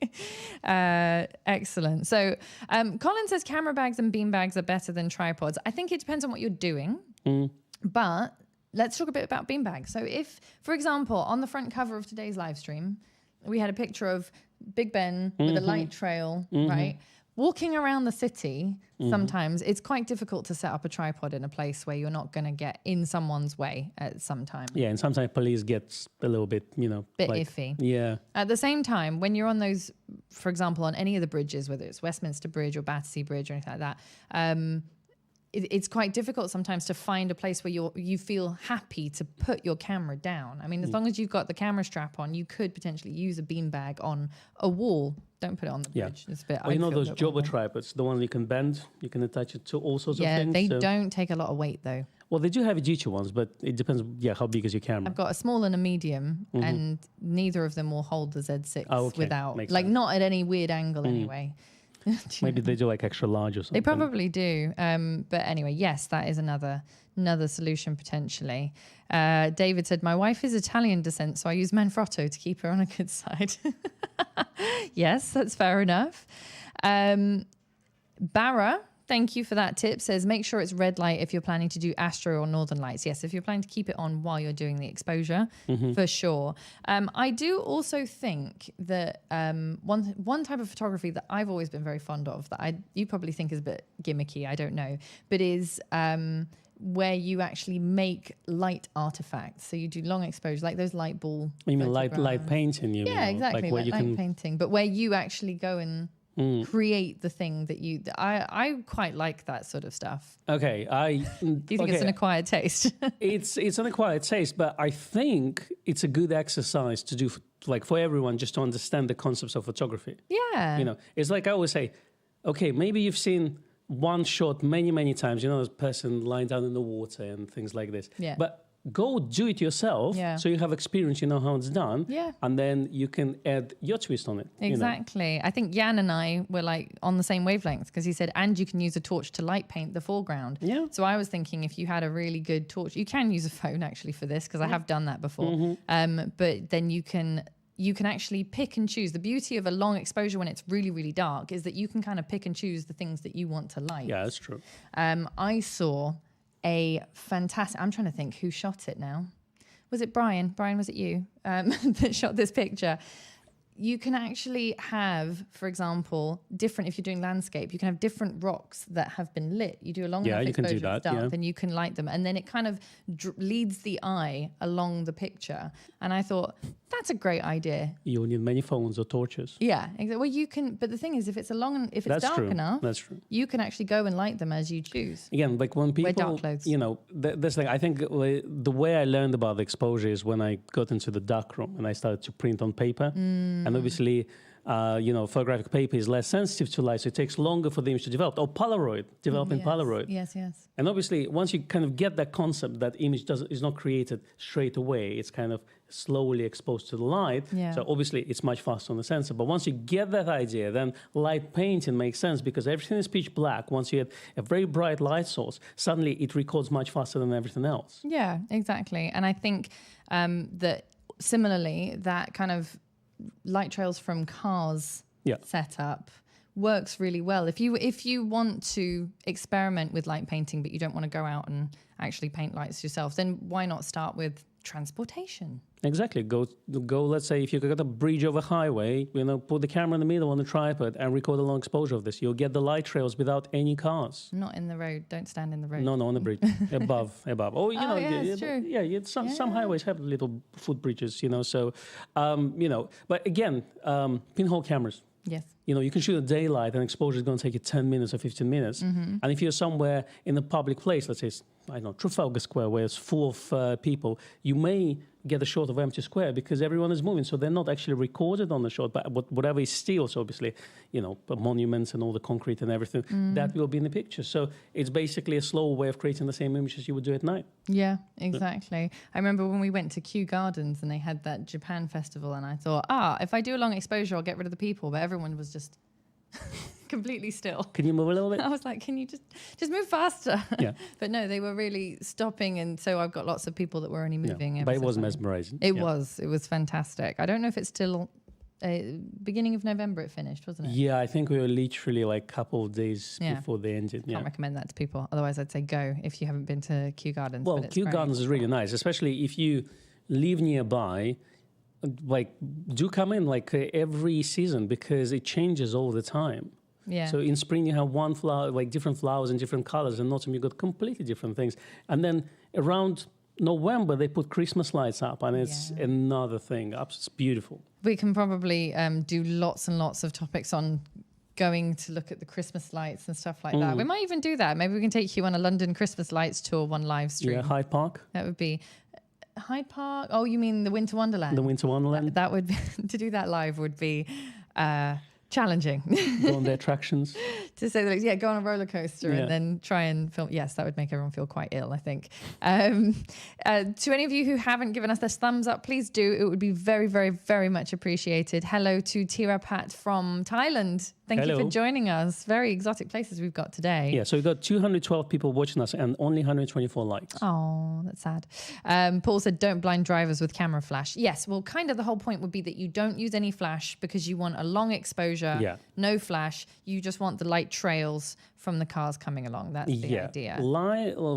Excellent. So Colin says camera bags and bean bags are better than tripods. I think it depends on what you're doing, but let's talk a bit about beanbags. So if, for example, on the front cover of today's live stream, we had a picture of Big Ben with a light trail, right? Walking around the city, sometimes it's quite difficult to set up a tripod in a place where you're not going to get in someone's way at some time. Yeah, and sometimes police gets a little bit, iffy. Yeah. At the same time, when you're on those, for example, on any of the bridges, whether it's Westminster Bridge or Battersea Bridge or anything like that, it's quite difficult sometimes to find a place where you feel happy to put your camera down. I mean, as long as you've got the camera strap on, you could potentially use a beanbag on a wall. Don't put it on the bridge. It's a bit. Well, those jobber tripods, the one you can bend, you can attach it to all sorts of things. Yeah, they don't take a lot of weight though. Well, they do have duty ones, but it depends. Yeah, how big is your camera? I've got a small and a medium, and neither of them will hold the Z6 without, Makes like, sense. not at any weird angle anyway. Maybe they do like extra large or something. They probably do. But anyway, yes, that is another solution potentially. David said, my wife is Italian descent, so I use Manfrotto to keep her on a good side. Yes, that's fair enough. Barra, thank you for that tip, says make sure it's red light if you're planning to do astro or northern lights. Yes, if you're planning to keep it on while you're doing the exposure, for sure. I do also think that one type of photography that I've always been very fond of, that you probably think is a bit gimmicky, I don't know, but is where you actually make light artifacts. So you do long exposure, like those light ball. You mean light painting? Exactly, like light painting, but where you actually go and create the thing that I quite like that sort of stuff. Okay, Do you think it's an acquired taste? it's an acquired taste, but I think it's a good exercise to do for everyone, just to understand the concepts of photography. Yeah. It's like I always say, okay, maybe you've seen one shot many times, this person lying down in the water and things like this. Yeah. But go do it yourself, so you have experience, you know how it's done, and then you can add your twist on it. Exactly. I think Jan and I were like on the same wavelength, because he said, and you can use a torch to light paint the foreground. Yeah. So I was thinking, if you had a really good torch, you can use a phone actually for this, because I have done that before. But then you can actually pick and choose. The beauty of a long exposure when it's really, really dark is that you can kind of pick and choose the things that you want to light. Yeah, that's true. I saw a fantastic, I'm trying to think who shot it now. Was it Brian? Brian, was it you that shot this picture? You can actually have, for example, if you're doing landscape, you can have different rocks that have been lit. You do a long enough exposure of dark, then you can light them. And then it kind of leads the eye along the picture. And I thought, that's a great idea. You need many phones or torches. Yeah, exactly. Well, you can, but the thing is, if it's dark enough, that's true. You can actually go and light them as you choose. Again, like when people, wear dark clothes. This thing, I think the way I learned about the exposure is when I got into the darkroom and I started to print on paper. And obviously, photographic paper is less sensitive to light, so it takes longer for the image to develop. Or Polaroid, developing Polaroid. Yes. And obviously, once you kind of get that concept, that image is not created straight away. It's kind of slowly exposed to the light. Yeah. So obviously, it's much faster on the sensor. But once you get that idea, then light painting makes sense, because everything is pitch black. Once you have a very bright light source, suddenly it records much faster than everything else. Yeah, exactly. And I think that similarly, that kind of light trails from cars setup works really well. If you want to experiment with light painting, but you don't want to go out and actually paint lights yourself, then why not start with transportation. Exactly. Go. Let's say if you got a bridge over highway, put the camera in the middle on the tripod and record a long exposure of this. You'll get the light trails without any cars. Not in the road. Don't stand in the road. No, on the bridge, above. Oh, it's true. Yeah. Some highways have little footbridges, So, But again, pinhole cameras. Yes. You can shoot at daylight and exposure is going to take you 10 minutes or 15 minutes. And if you're somewhere in a public place, let's say, I don't know, Trafalgar Square, where it's full of people, you may get a shot of empty square because everyone is moving. So they're not actually recorded on the shot, but whatever is still, so obviously, monuments and all the concrete and everything, that will be in the picture. So it's basically a slow way of creating the same image as you would do at night. Yeah, exactly. I remember when we went to Kew Gardens and they had that Japan festival, and I thought, if I do a long exposure, I'll get rid of the people. But everyone was just completely still. Can you move a little bit? I was like, can you just move faster? Yeah. But no, they were really stopping, and so I've got lots of people that were only moving. But it was mesmerizing. It was fantastic. I don't know if it's still beginning of November it finished, wasn't it? Yeah, I think we were literally like a couple of days before the ended. Can't recommend that to people. Otherwise, I'd say go if you haven't been to Kew Gardens. Well, Kew Gardens is really nice, especially if you live nearby. Do come in every season because it changes all the time. Yeah. So in spring you have one flower, different flowers in different colors, and in autumn you got completely different things. And then around November they put Christmas lights up, and it's another thing. It's beautiful. We can probably do lots and lots of topics on going to look at the Christmas lights and stuff like that. We might even do that. Maybe we can take you on a London Christmas lights tour, one live stream. Yeah, Hyde Park. That would be Hyde Park. Oh, you mean the Winter Wonderland? The Winter Wonderland. That would be, to do that live would be challenging. Go on the attractions. To say the least, go on a roller coaster and then try and film. Yes, that would make everyone feel quite ill, I think. To any of you who haven't given us this thumbs up, please do. It would be very, very, very much appreciated. Hello to Tirapat from Thailand. Thank you for joining us. Very exotic places we've got today. Yeah, so we've got 212 people watching us and only 124 likes. Oh, that's sad. Paul said, don't blind drivers with camera flash. Yes, well, kind of the whole point would be that you don't use any flash because you want a long exposure, no flash. You just want the light trails from the cars coming along. That's the idea.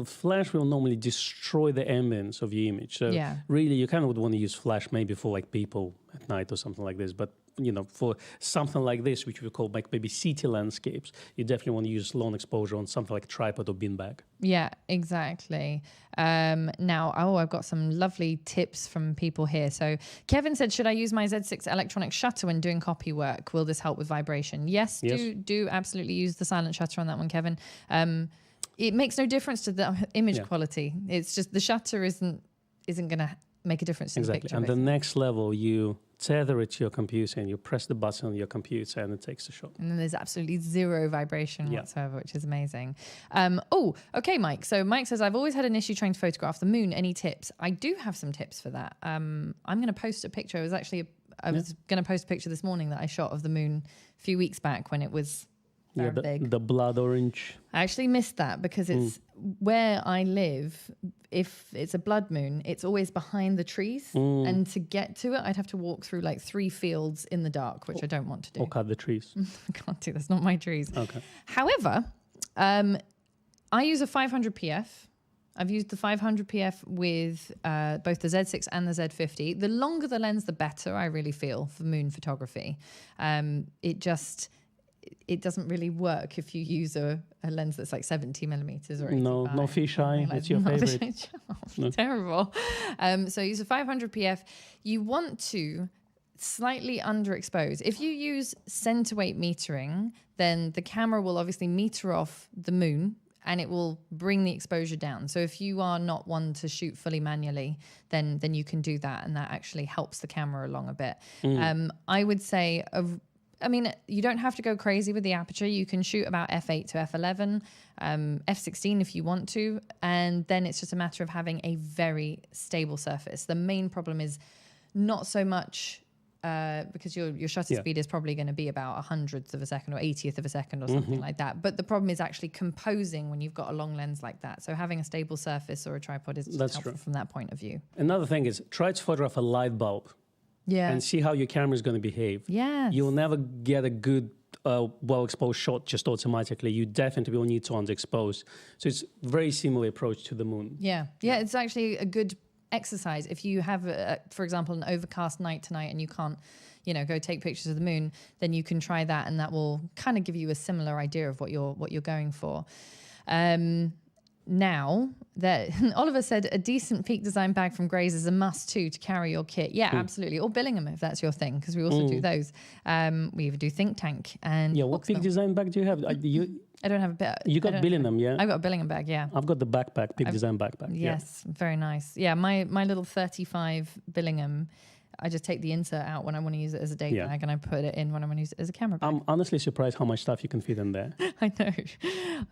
Flash will normally destroy the ambience of your image. So really, you kind of would want to use flash maybe for people at night or something like this. But for something like this, which we call maybe city landscapes, you definitely want to use long exposure on something like a tripod or beanbag. Yeah, exactly. Now, I've got some lovely tips from people here. So Kevin said, should I use my Z6 electronic shutter when doing copy work? Will this help with vibration? Yes. Do absolutely use the silent shutter on that one, Kevin. It makes no difference to the image quality. It's just the shutter isn't going to make a difference in the picture. And the next level, you tether it to your computer and you press the button on your computer and it takes the shot. And then there's absolutely zero vibration whatsoever, which is amazing. Okay, Mike. So Mike says, I've always had an issue trying to photograph the moon. Any tips? I do have some tips for that. I'm going to post a picture. I was going to post a picture this morning that I shot of the moon a few weeks back when it was very big. The blood orange. I actually missed that because it's where I live. If it's a blood moon, it's always behind the trees. And to get to it, I'd have to walk through 3 fields in the dark, which I don't want to do. Or cut the trees. I can't do that's not my trees. Okay. However, I use a 500 PF. I've used the 500 PF with both the Z6 and the Z50. The longer the lens, the better, I really feel, for moon photography. It doesn't really work if you use a lens that's 70 millimeters or 85. No fisheye. It's your favorite. Terrible. So use a 500 PF. You want to slightly underexpose. If you use center weight metering, then the camera will obviously meter off the moon and it will bring the exposure down. So if you are not one to shoot fully manually, then you can do that, and that actually helps the camera along a bit. I would say you don't have to go crazy with the aperture. You can shoot about f8 to f11, f16 if you want to, and then it's just a matter of having a very stable surface. The main problem is not so much because your shutter speed is probably going to be about 100th of a second or 80th of a second or something like that. But the problem is actually composing when you've got a long lens like that. So having a stable surface or a tripod is helpful from that point of view. Another thing is try to photograph a light bulb. Yeah. And see how your camera is going to behave. Yeah. You'll never get a good, well-exposed shot just automatically. You definitely will need to underexpose. So it's a very similar approach to the moon. Yeah. It's actually a good exercise. If you have, for example, an overcast night tonight and you can't, go take pictures of the moon, then you can try that, and that will kind of give you a similar idea of what you're going for. Now that Oliver said a decent Peak Design bag from Grays is a must too to carry your kit. Yeah, absolutely. Or Billingham if that's your thing, because we also do those. We even do Think Tank and what Peak Design bag do you have? I don't have a bit. You got Billingham, yeah? I've got a Billingham bag, yeah. I've got the backpack, Peak Design backpack. Yes, very nice. Yeah, my little 35 Billingham. I just take the insert out when I want to use it as a day bag, and I put it in when I want to use it as a camera bag. I'm honestly surprised how much stuff you can fit in there. I know.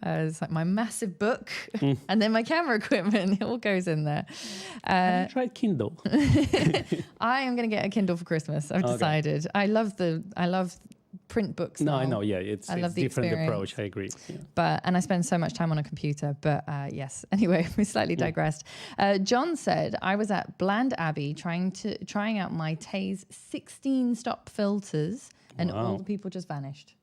It's like my massive book and then my camera equipment. It all goes in there. Have you tried Kindle? I am going to get a Kindle for Christmas. I've decided. I love print books. No, now. I know. Yeah, it's a different approach. I agree. Yeah. And I spend so much time on a computer. But yes. Anyway, we slightly digressed. John said I was at Bland Abbey trying out my Taze 16 stop filters, and all the people just vanished.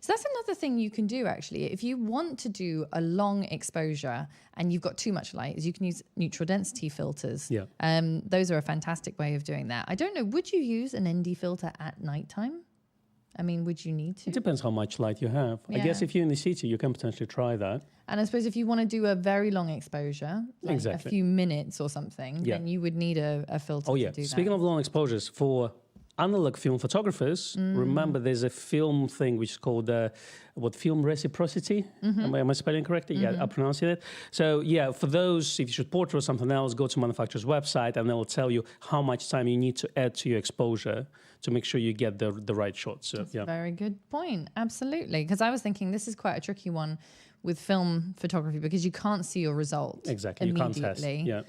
So that's another thing you can do actually. If you want to do a long exposure and you've got too much light, is you can use neutral density filters. Yeah. Those are a fantastic way of doing that. I don't know. Would you use an ND filter at nighttime? I mean, would you need to? It depends how much light you have. I guess if you're in the city, you can potentially try that. And I suppose if you want to do a very long exposure, like a few minutes or something, then you would need a filter to do that. Speaking of long exposures, for analog film photographers, remember there's a film thing which is called film reciprocity. Am I spelling correctly? Yeah, I'm pronouncing it. So for those, if you shoot portrait or something else, go to manufacturer's website and they'll tell you how much time you need to add to your exposure to make sure you get the right shot. So That's a very good point. Absolutely. Because I was thinking this is quite a tricky one with film photography because you can't see your result exactly. You can't test. Yeah.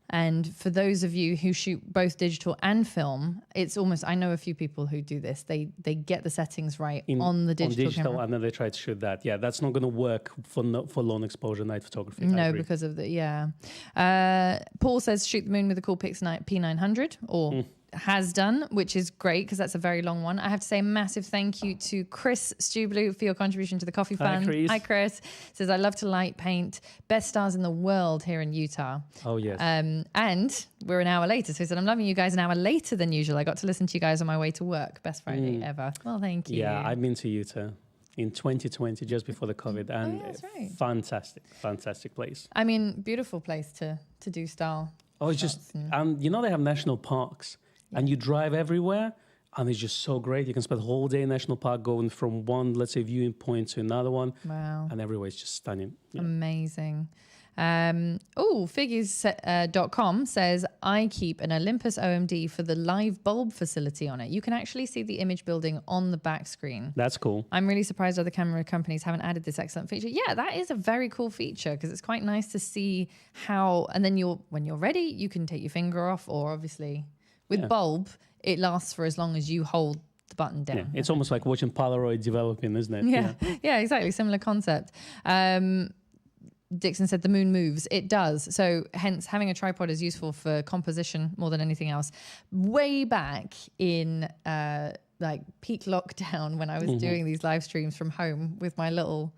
And for those of you who shoot both digital and film, it's almost, I know a few people who do this. They get the settings right on the digital camera. And then they try to shoot that. Yeah, that's not going to work for long exposure night photography. No, because of Paul says shoot the moon with a cool P900 or has done, which is great because that's a very long one. I have to say a massive thank you to Chris Stublu for your contribution to the Coffee Fund. Hi, Chris. Says, I love to light paint. Best stars in the world here in Utah. Oh, yes. And we're an hour later. So he said, I'm loving you guys an hour later than usual. I got to listen to you guys on my way to work. Best Friday ever. Well, thank you. Yeah, I've been to Utah in 2020, just before the COVID. And that's right. Fantastic place. I mean, beautiful place to do style. Oh, it's just, they have national parks. And you drive everywhere, and it's just so great. You can spend the whole day in National Park going from one, let's say, viewing point to another one. Wow. And everywhere is just stunning. Yeah. Amazing. Figures.com says, I keep an Olympus OMD for the live bulb facility on it. You can actually see the image building on the back screen. That's cool. I'm really surprised other camera companies haven't added this excellent feature. Yeah, that is a very cool feature because it's quite nice to see how, and then when you're ready, you can take your finger off, or obviously... With bulb, it lasts for as long as you hold the button down. Yeah, it's almost like watching Polaroid developing, isn't it? Yeah, exactly. Similar concept. Dixon said the moon moves. It does. So hence having a tripod is useful for composition more than anything else. Way back in peak lockdown when I was doing these live streams from home with my little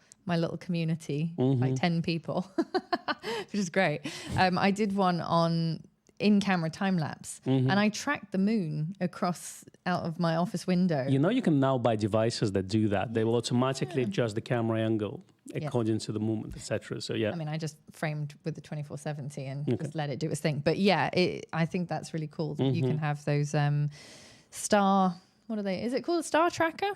community, like 10 people, which is great. I did one on in-camera time-lapse and I tracked the moon across out of my office window. You can now buy devices that do that. They will automatically adjust the camera angle according to the movement, etc. So I mean, I just framed with the 2470 and just let it do its thing. But I think that's really cool that you can have those star, what are they? Is it called a star tracker?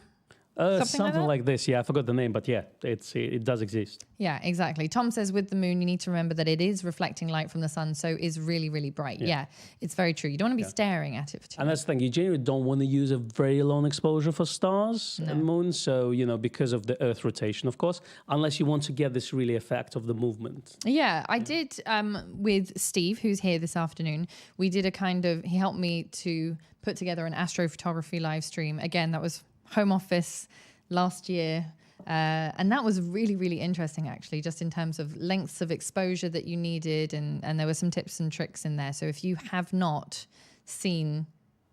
Something like this. Yeah, I forgot the name, but it does exist. Yeah, exactly. Tom says with the moon, you need to remember that it is reflecting light from the sun, so is really, really bright. Yeah, it's very true. You don't want to be staring at it for too long. And that's the thing. You generally don't want to use a very long exposure for stars and moons. So, because of the Earth rotation, of course, unless you want to get this really effect of the movement. Yeah, I did with Steve, who's here this afternoon. We did he helped me to put together an astrophotography live stream. Again, that was home office last year. And that was really, really interesting, actually, just in terms of lengths of exposure that you needed. And there were some tips and tricks in there. So if you have not seen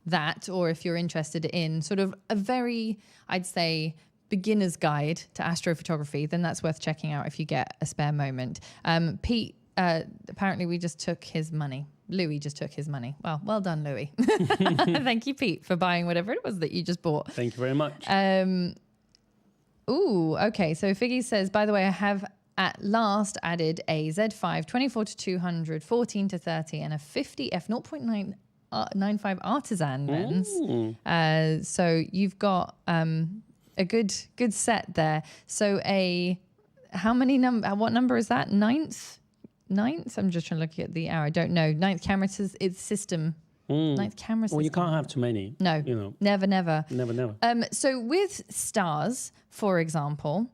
that, or if you're interested in sort of a very, I'd say, beginner's guide to astrophotography, then that's worth checking out if you get a spare moment. Pete apparently we just took his money. Louis just took his money. Well done, Louis. Thank you, Pete, for buying whatever it was that you just bought. Thank you very much. Okay. So Figgy says, by the way, I have at last added a Z5 24-200, 14-30, and a 50 f/0.95 artisan lens. So you've got a good set there. So what number is that? Ninth? I'm just trying to look at the hour. I don't know. Ninth camera it's system. Ninth camera system. Well, you can't have too many. No. Never. Never. So with stars, for example,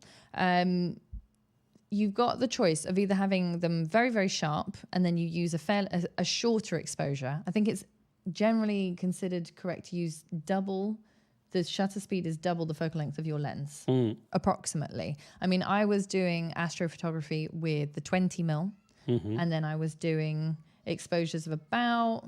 you've got the choice of either having them very, very sharp and then you use a shorter exposure. I think it's generally considered correct to use double. The shutter speed is double the focal length of your lens, approximately. I mean, I was doing astrophotography with the 20mm, and then I was doing exposures of about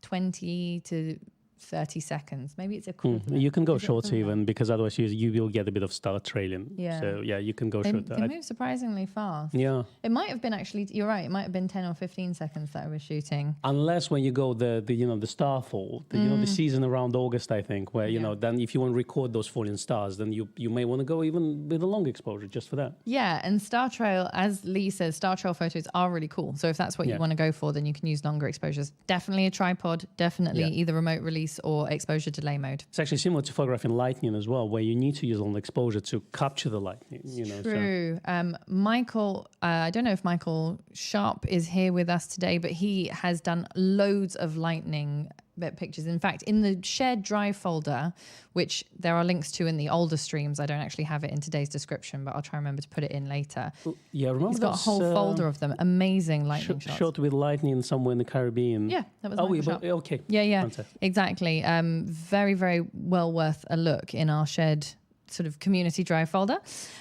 20 to 30 seconds. Maybe it's equivalent. You can go shorter even, because otherwise you will get a bit of star trailing. Yeah. So yeah, you can go shorter. They move surprisingly fast. Yeah. It might have been actually, you're right, it might have been 10 or 15 seconds that I was shooting. Unless when you go the starfall, the season around August, I think, where, then if you want to record those falling stars, then you may want to go even with a long exposure just for that. Yeah, and star trail, as Lee says, star trail photos are really cool. So if that's what you want to go for, then you can use longer exposures. Definitely a tripod, definitely either remote release or exposure delay mode. It's actually similar to photographing lightning as well, where you need to use long exposure to capture the lightning. True. So. Michael, I don't know if Michael Sharp is here with us today, but he has done loads of lightning pictures. In fact, in the shared drive folder, which there are links to in the older streams, I don't actually have it in today's description, but I'll try and remember to put it in later. Yeah, remember he's got a whole folder of them. Amazing lightning shots. Shot with lightning somewhere in the Caribbean. Yeah, that was okay. Yeah, fantastic. Exactly. Very, very well worth a look in our shared sort of community drive folder.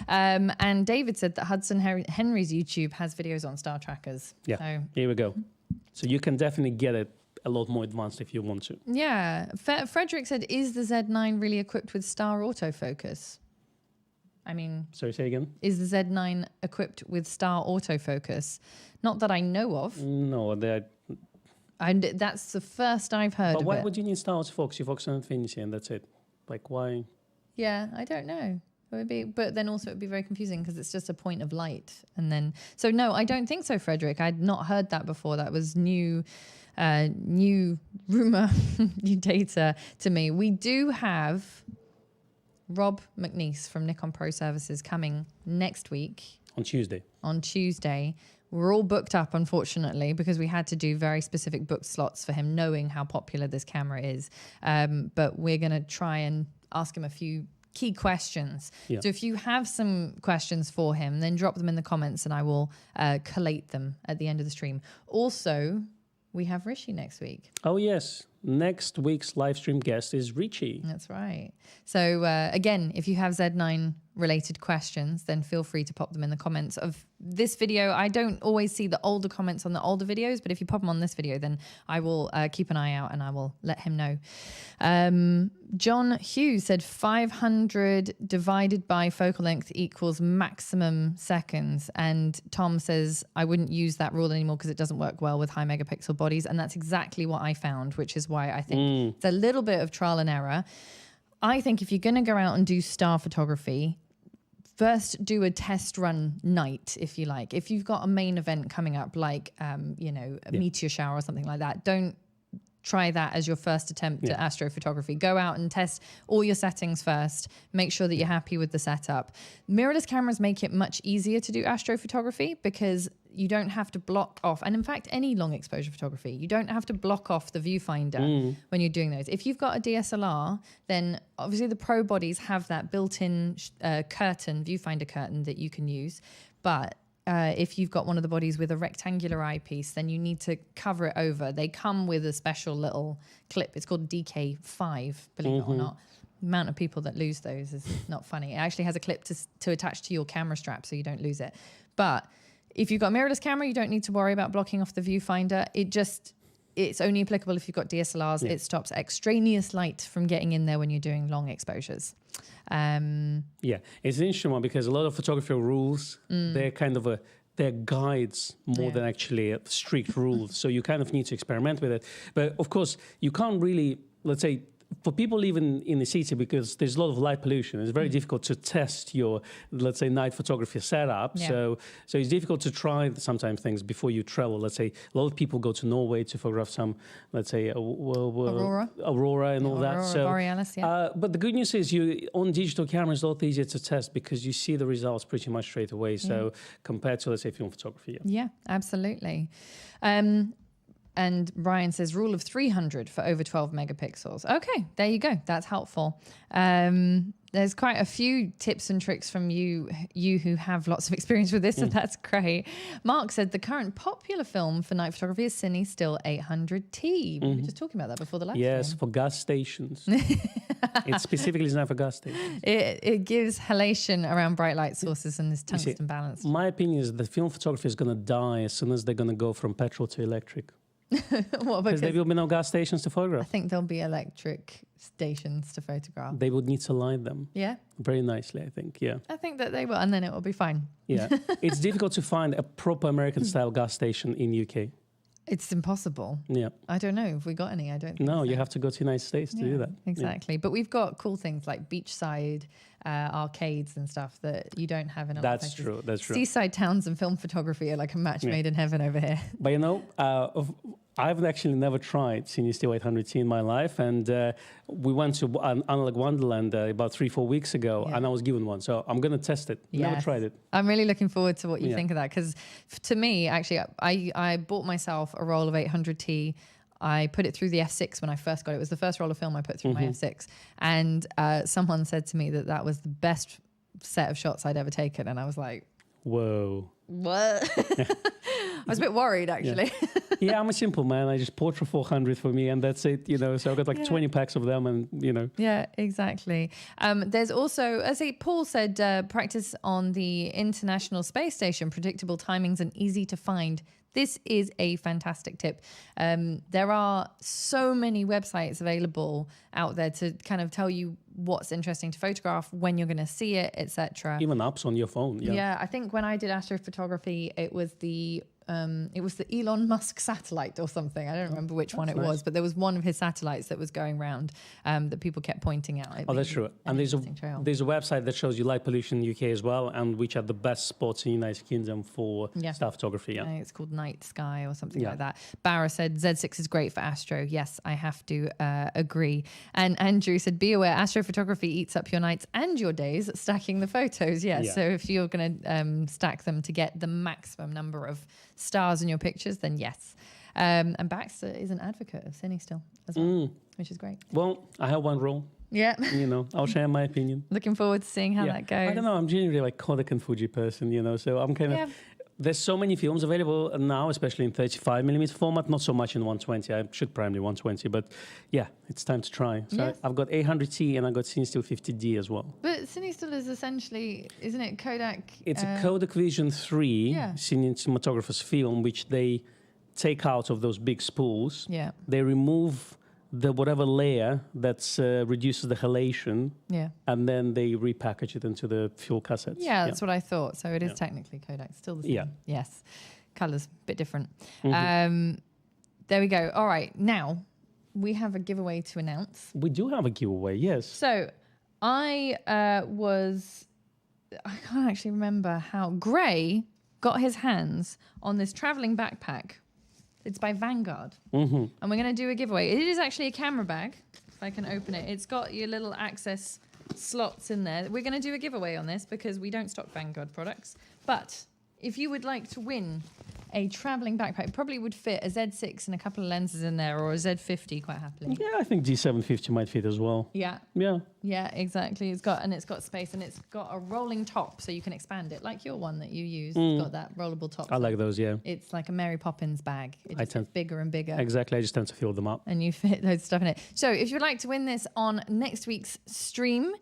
And David said that Hudson Henry's YouTube has videos on star trackers. Yeah, so here we go. So you can definitely get it a lot more advanced if you want to. Yeah. Frederick said, is the Z9 really equipped with star autofocus? I mean... Sorry, say again? Is the Z9 equipped with star autofocus? Not that I know of. No, that's the first I've heard of it. But why would you need star autofocus? You focus on infinity and that's it. Like, why? Yeah, I don't know. It would be, but then also it would be very confusing because it's just a point of light. And then... So, no, I don't think so, Frederick. I'd not heard that before. That was new rumor, new data to me. We do have Rob McNeese from Nikon Pro Services coming next week. On Tuesday. We're all booked up, unfortunately, because we had to do very specific book slots for him, knowing how popular this camera is. But we're going to try and ask him a few key questions. Yeah. So if you have some questions for him, then drop them in the comments and I will collate them at the end of the stream. Also, we have Rishi next week. Oh, yes. Next week's live stream guest is Richie. That's right. So, again, if you have Z9 related questions, then feel free to pop them in the comments of this video. I don't always see the older comments on the older videos, but if you pop them on this video, then I will keep an eye out and I will let him know. John Hughes said 500 divided by focal length equals maximum seconds. And Tom says, I wouldn't use that rule anymore because it doesn't work well with high megapixel bodies. And that's exactly what I found, which is why I think it's a little bit of trial and error. I think if you're going to go out and do star photography, first do a test run night, if you like. If you've got a main event coming up, like, a meteor shower or something like that, don't try that as your first attempt at astrophotography. Go out and test all your settings first. Make sure that you're happy with the setup. Mirrorless cameras make it much easier to do astrophotography because you don't have to block off. And in fact, any long exposure photography, you don't have to block off the viewfinder when you're doing those. If you've got a DSLR, then obviously the pro bodies have that built-in viewfinder curtain that you can use. But if you've got one of the bodies with a rectangular eyepiece, then you need to cover it over. They come with a special little clip. It's called DK5, believe it or not. The amount of people that lose those is not funny. It actually has a clip to attach to your camera strap so you don't lose it. But if you've got a mirrorless camera, you don't need to worry about blocking off the viewfinder. It's only applicable if you've got DSLRs. It stops extraneous light from getting in there when you're doing long exposures. It's an interesting one because a lot of photography rules, they're kind of they're guides more than actually strict rules. So you kind of need to experiment with it. But of course, you can't really, let's say, for people living in the city, because there's a lot of light pollution, it's very difficult to test your, let's say, night photography setup. Yeah. So it's difficult to try sometimes things before you travel. Let's say a lot of people go to Norway to photograph some, let's say, aurora and all that. Aurora Borealis, but the good news is you on digital cameras, it's a lot easier to test because you see the results pretty much straight away. So compared to, let's say, film photography. Yeah, absolutely. And Brian says rule of 300 for over 12 megapixels. Okay, there you go. That's helpful. There's quite a few tips and tricks from you who have lots of experience with this, so that's great. Mark said the current popular film for night photography is Cine Still 800T. We were just talking about that before the live Yes, stream. for gas stations. It specifically is not for gas stations. It gives halation around bright light sources and is tungsten balanced. My opinion is that film photography is going to die as soon as they're going to go from petrol to electric. What, Because there will be no gas stations to I photograph. think there'll be electric stations to photograph. They would need to light them Yeah, very nicely, I think. Yeah. I think that they will, and then it will be fine. Yeah. It's difficult to find a proper American style gas station in UK. It's impossible. Yeah. I don't know if we got any. I don't think No, so. you have to go to the United States to do that. Yeah. Exactly. But we've got cool things like beachside arcades and stuff that you don't have in a lot of That's places. true. That's true. Seaside towns and film photography are like a match made in heaven over here. But you know, I've actually never tried Cine Still 800T in my life, and we went to Analog Wonderland about 3-4 weeks ago, and I was given one, so I'm going to test it. Never Yes. tried it. I'm really looking forward to what you think of that, because to me, actually, I bought myself a roll of 800T. I put it through the F6 when I first got it. It was the first roll of film I put through my F6. And someone said to me that was the best set of shots I'd ever taken. And I was like, Whoa. what? I was a bit worried, actually. Yeah, I'm a simple man. I just Portra 400 for me, and that's it, you know. So I've got like 20 packs of them, and, you know. Yeah, exactly. There's also, as Paul said, practice on the International Space Station, predictable timings and easy to find. This is a fantastic tip. There are so many websites available out there to kind of tell you what's interesting to photograph, when you're going to see it, etc. Even apps on your phone. Yeah, I think when I did astrophotography, it was the Elon Musk satellite or something. I don't remember which one it was, but there was one of his satellites that was going around that people kept pointing out. That's true. And there's a website that shows you light pollution in UK as well, and which are the best spots in the United Kingdom for star photography. I think it's called Night Sky or something like that. Barra said Z6 is great for astro. Yes, I have to agree. And Andrew said, be aware, astrophotography eats up your nights and your days stacking the photos. So if you're going to stack them to get the maximum number of stars in your pictures, then yes. And Baxter is an advocate of Cine Still as well, which is great. Well, I have one rule. Yeah. You know, I'll share my opinion. Looking forward to seeing how that goes. I don't know. I'm generally like Kodak and Fuji person, you know, so I'm kind of... There's so many films available now, especially in 35mm format, not so much in 120. I shoot primarily 120, but yeah, it's time to try. So I've got 800T and I've got Cine Still 50D as well. But Cine Still is essentially, isn't it Kodak? It's a Kodak Vision 3 cinematographer's film, which they take out of those big spools. Yeah. They remove the whatever layer that reduces the halation, and then they repackage it into the fuel cassettes. Yeah, that's what I thought. So it is technically Kodak, still the same. Yeah. Yes, colors bit different. There we go. All right, now we have a giveaway to announce. We do have a giveaway, yes. So I can't actually remember how Gray got his hands on this traveling backpack. It's by Vanguard. And we're going to do a giveaway. It is actually a camera bag, if I can open it. It's got your little access slots in there. We're going to do a giveaway on this because we don't stock Vanguard products. But if you would like to win a traveling backpack, it probably would fit a Z6 and a couple of lenses in there, or a Z50 quite happily. Yeah, I think D750 might fit as well. Yeah. Yeah. Yeah, exactly. It's got space, and it's got a rolling top, so you can expand it, like your one that you use. It's got that rollable top. I like those, yeah. It's like a Mary Poppins bag. It just gets bigger and bigger. Exactly. I just tend to fill them up. And you fit loads of stuff in it. So if you'd like to win this on next week's stream,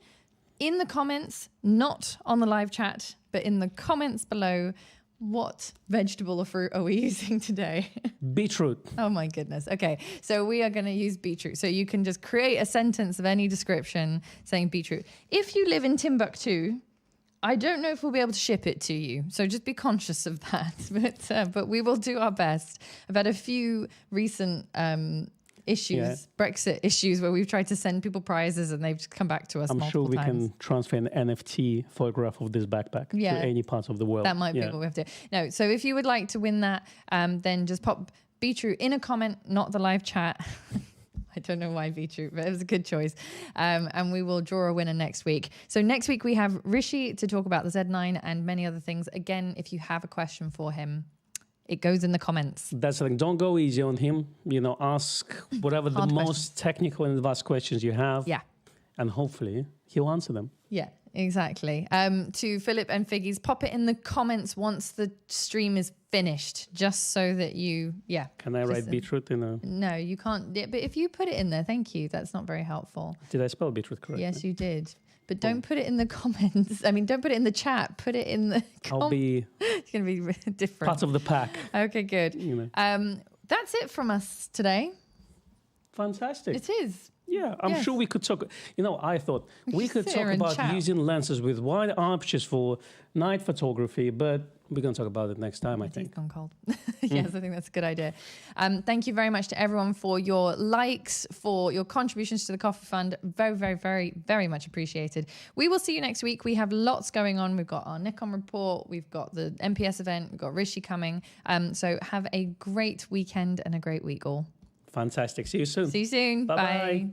in the comments, not on the live chat, but in the comments below, what vegetable or fruit are we using today? Beetroot. Oh my goodness. Okay, so we are going to use beetroot. So you can just create a sentence of any description saying beetroot. If you live in Timbuktu, I don't know if we'll be able to ship it to you, so just be conscious of that. But we will do our best. I've had a few recent issues, Brexit issues, where we've tried to send people prizes and they've just come back to us. I'm sure we times. can transfer an NFT photograph of this backpack to any part of the world. That might be what we have to do. No, so if you would like to win that, then just pop Be True in a comment, not the live chat. I don't know why Be True, but it was a good choice. And we will draw a winner next week. So next week we have Rishi to talk about the Z9 and many other things. Again, if you have a question for him, it goes in the comments. That's the thing. Don't go easy on him. Ask whatever the most technical and advanced questions you have. Yeah. And hopefully he'll answer them. Yeah, exactly. To Philip and Figgies, pop it in the comments once the stream is finished, just so that you, Can I write beetroot in a... No, you can't. But if you put it in there, thank you. That's not very helpful. Did I spell beetroot correctly? Yes, you did. But don't put it in the comments. I mean, don't put it in the chat. Put it in the I'll be... It's going to be different. Part of the pack. Okay, good. That's it from us today. Fantastic. It is. Yeah, I'm sure we could talk. I thought we could talk about chat. using lenses with wide apertures for night photography, but we're going to talk about it next time, I think. It's gone cold. Yes, I think that's a good idea. Thank you very much to everyone for your likes, for your contributions to the Coffee Fund. Very, very, very, very much appreciated. We will see you next week. We have lots going on. We've got our Nikon report. We've got the MPS event. We've got Rishi coming. So have a great weekend and a great week all. Fantastic. See you soon. See you soon. Bye-bye. Bye.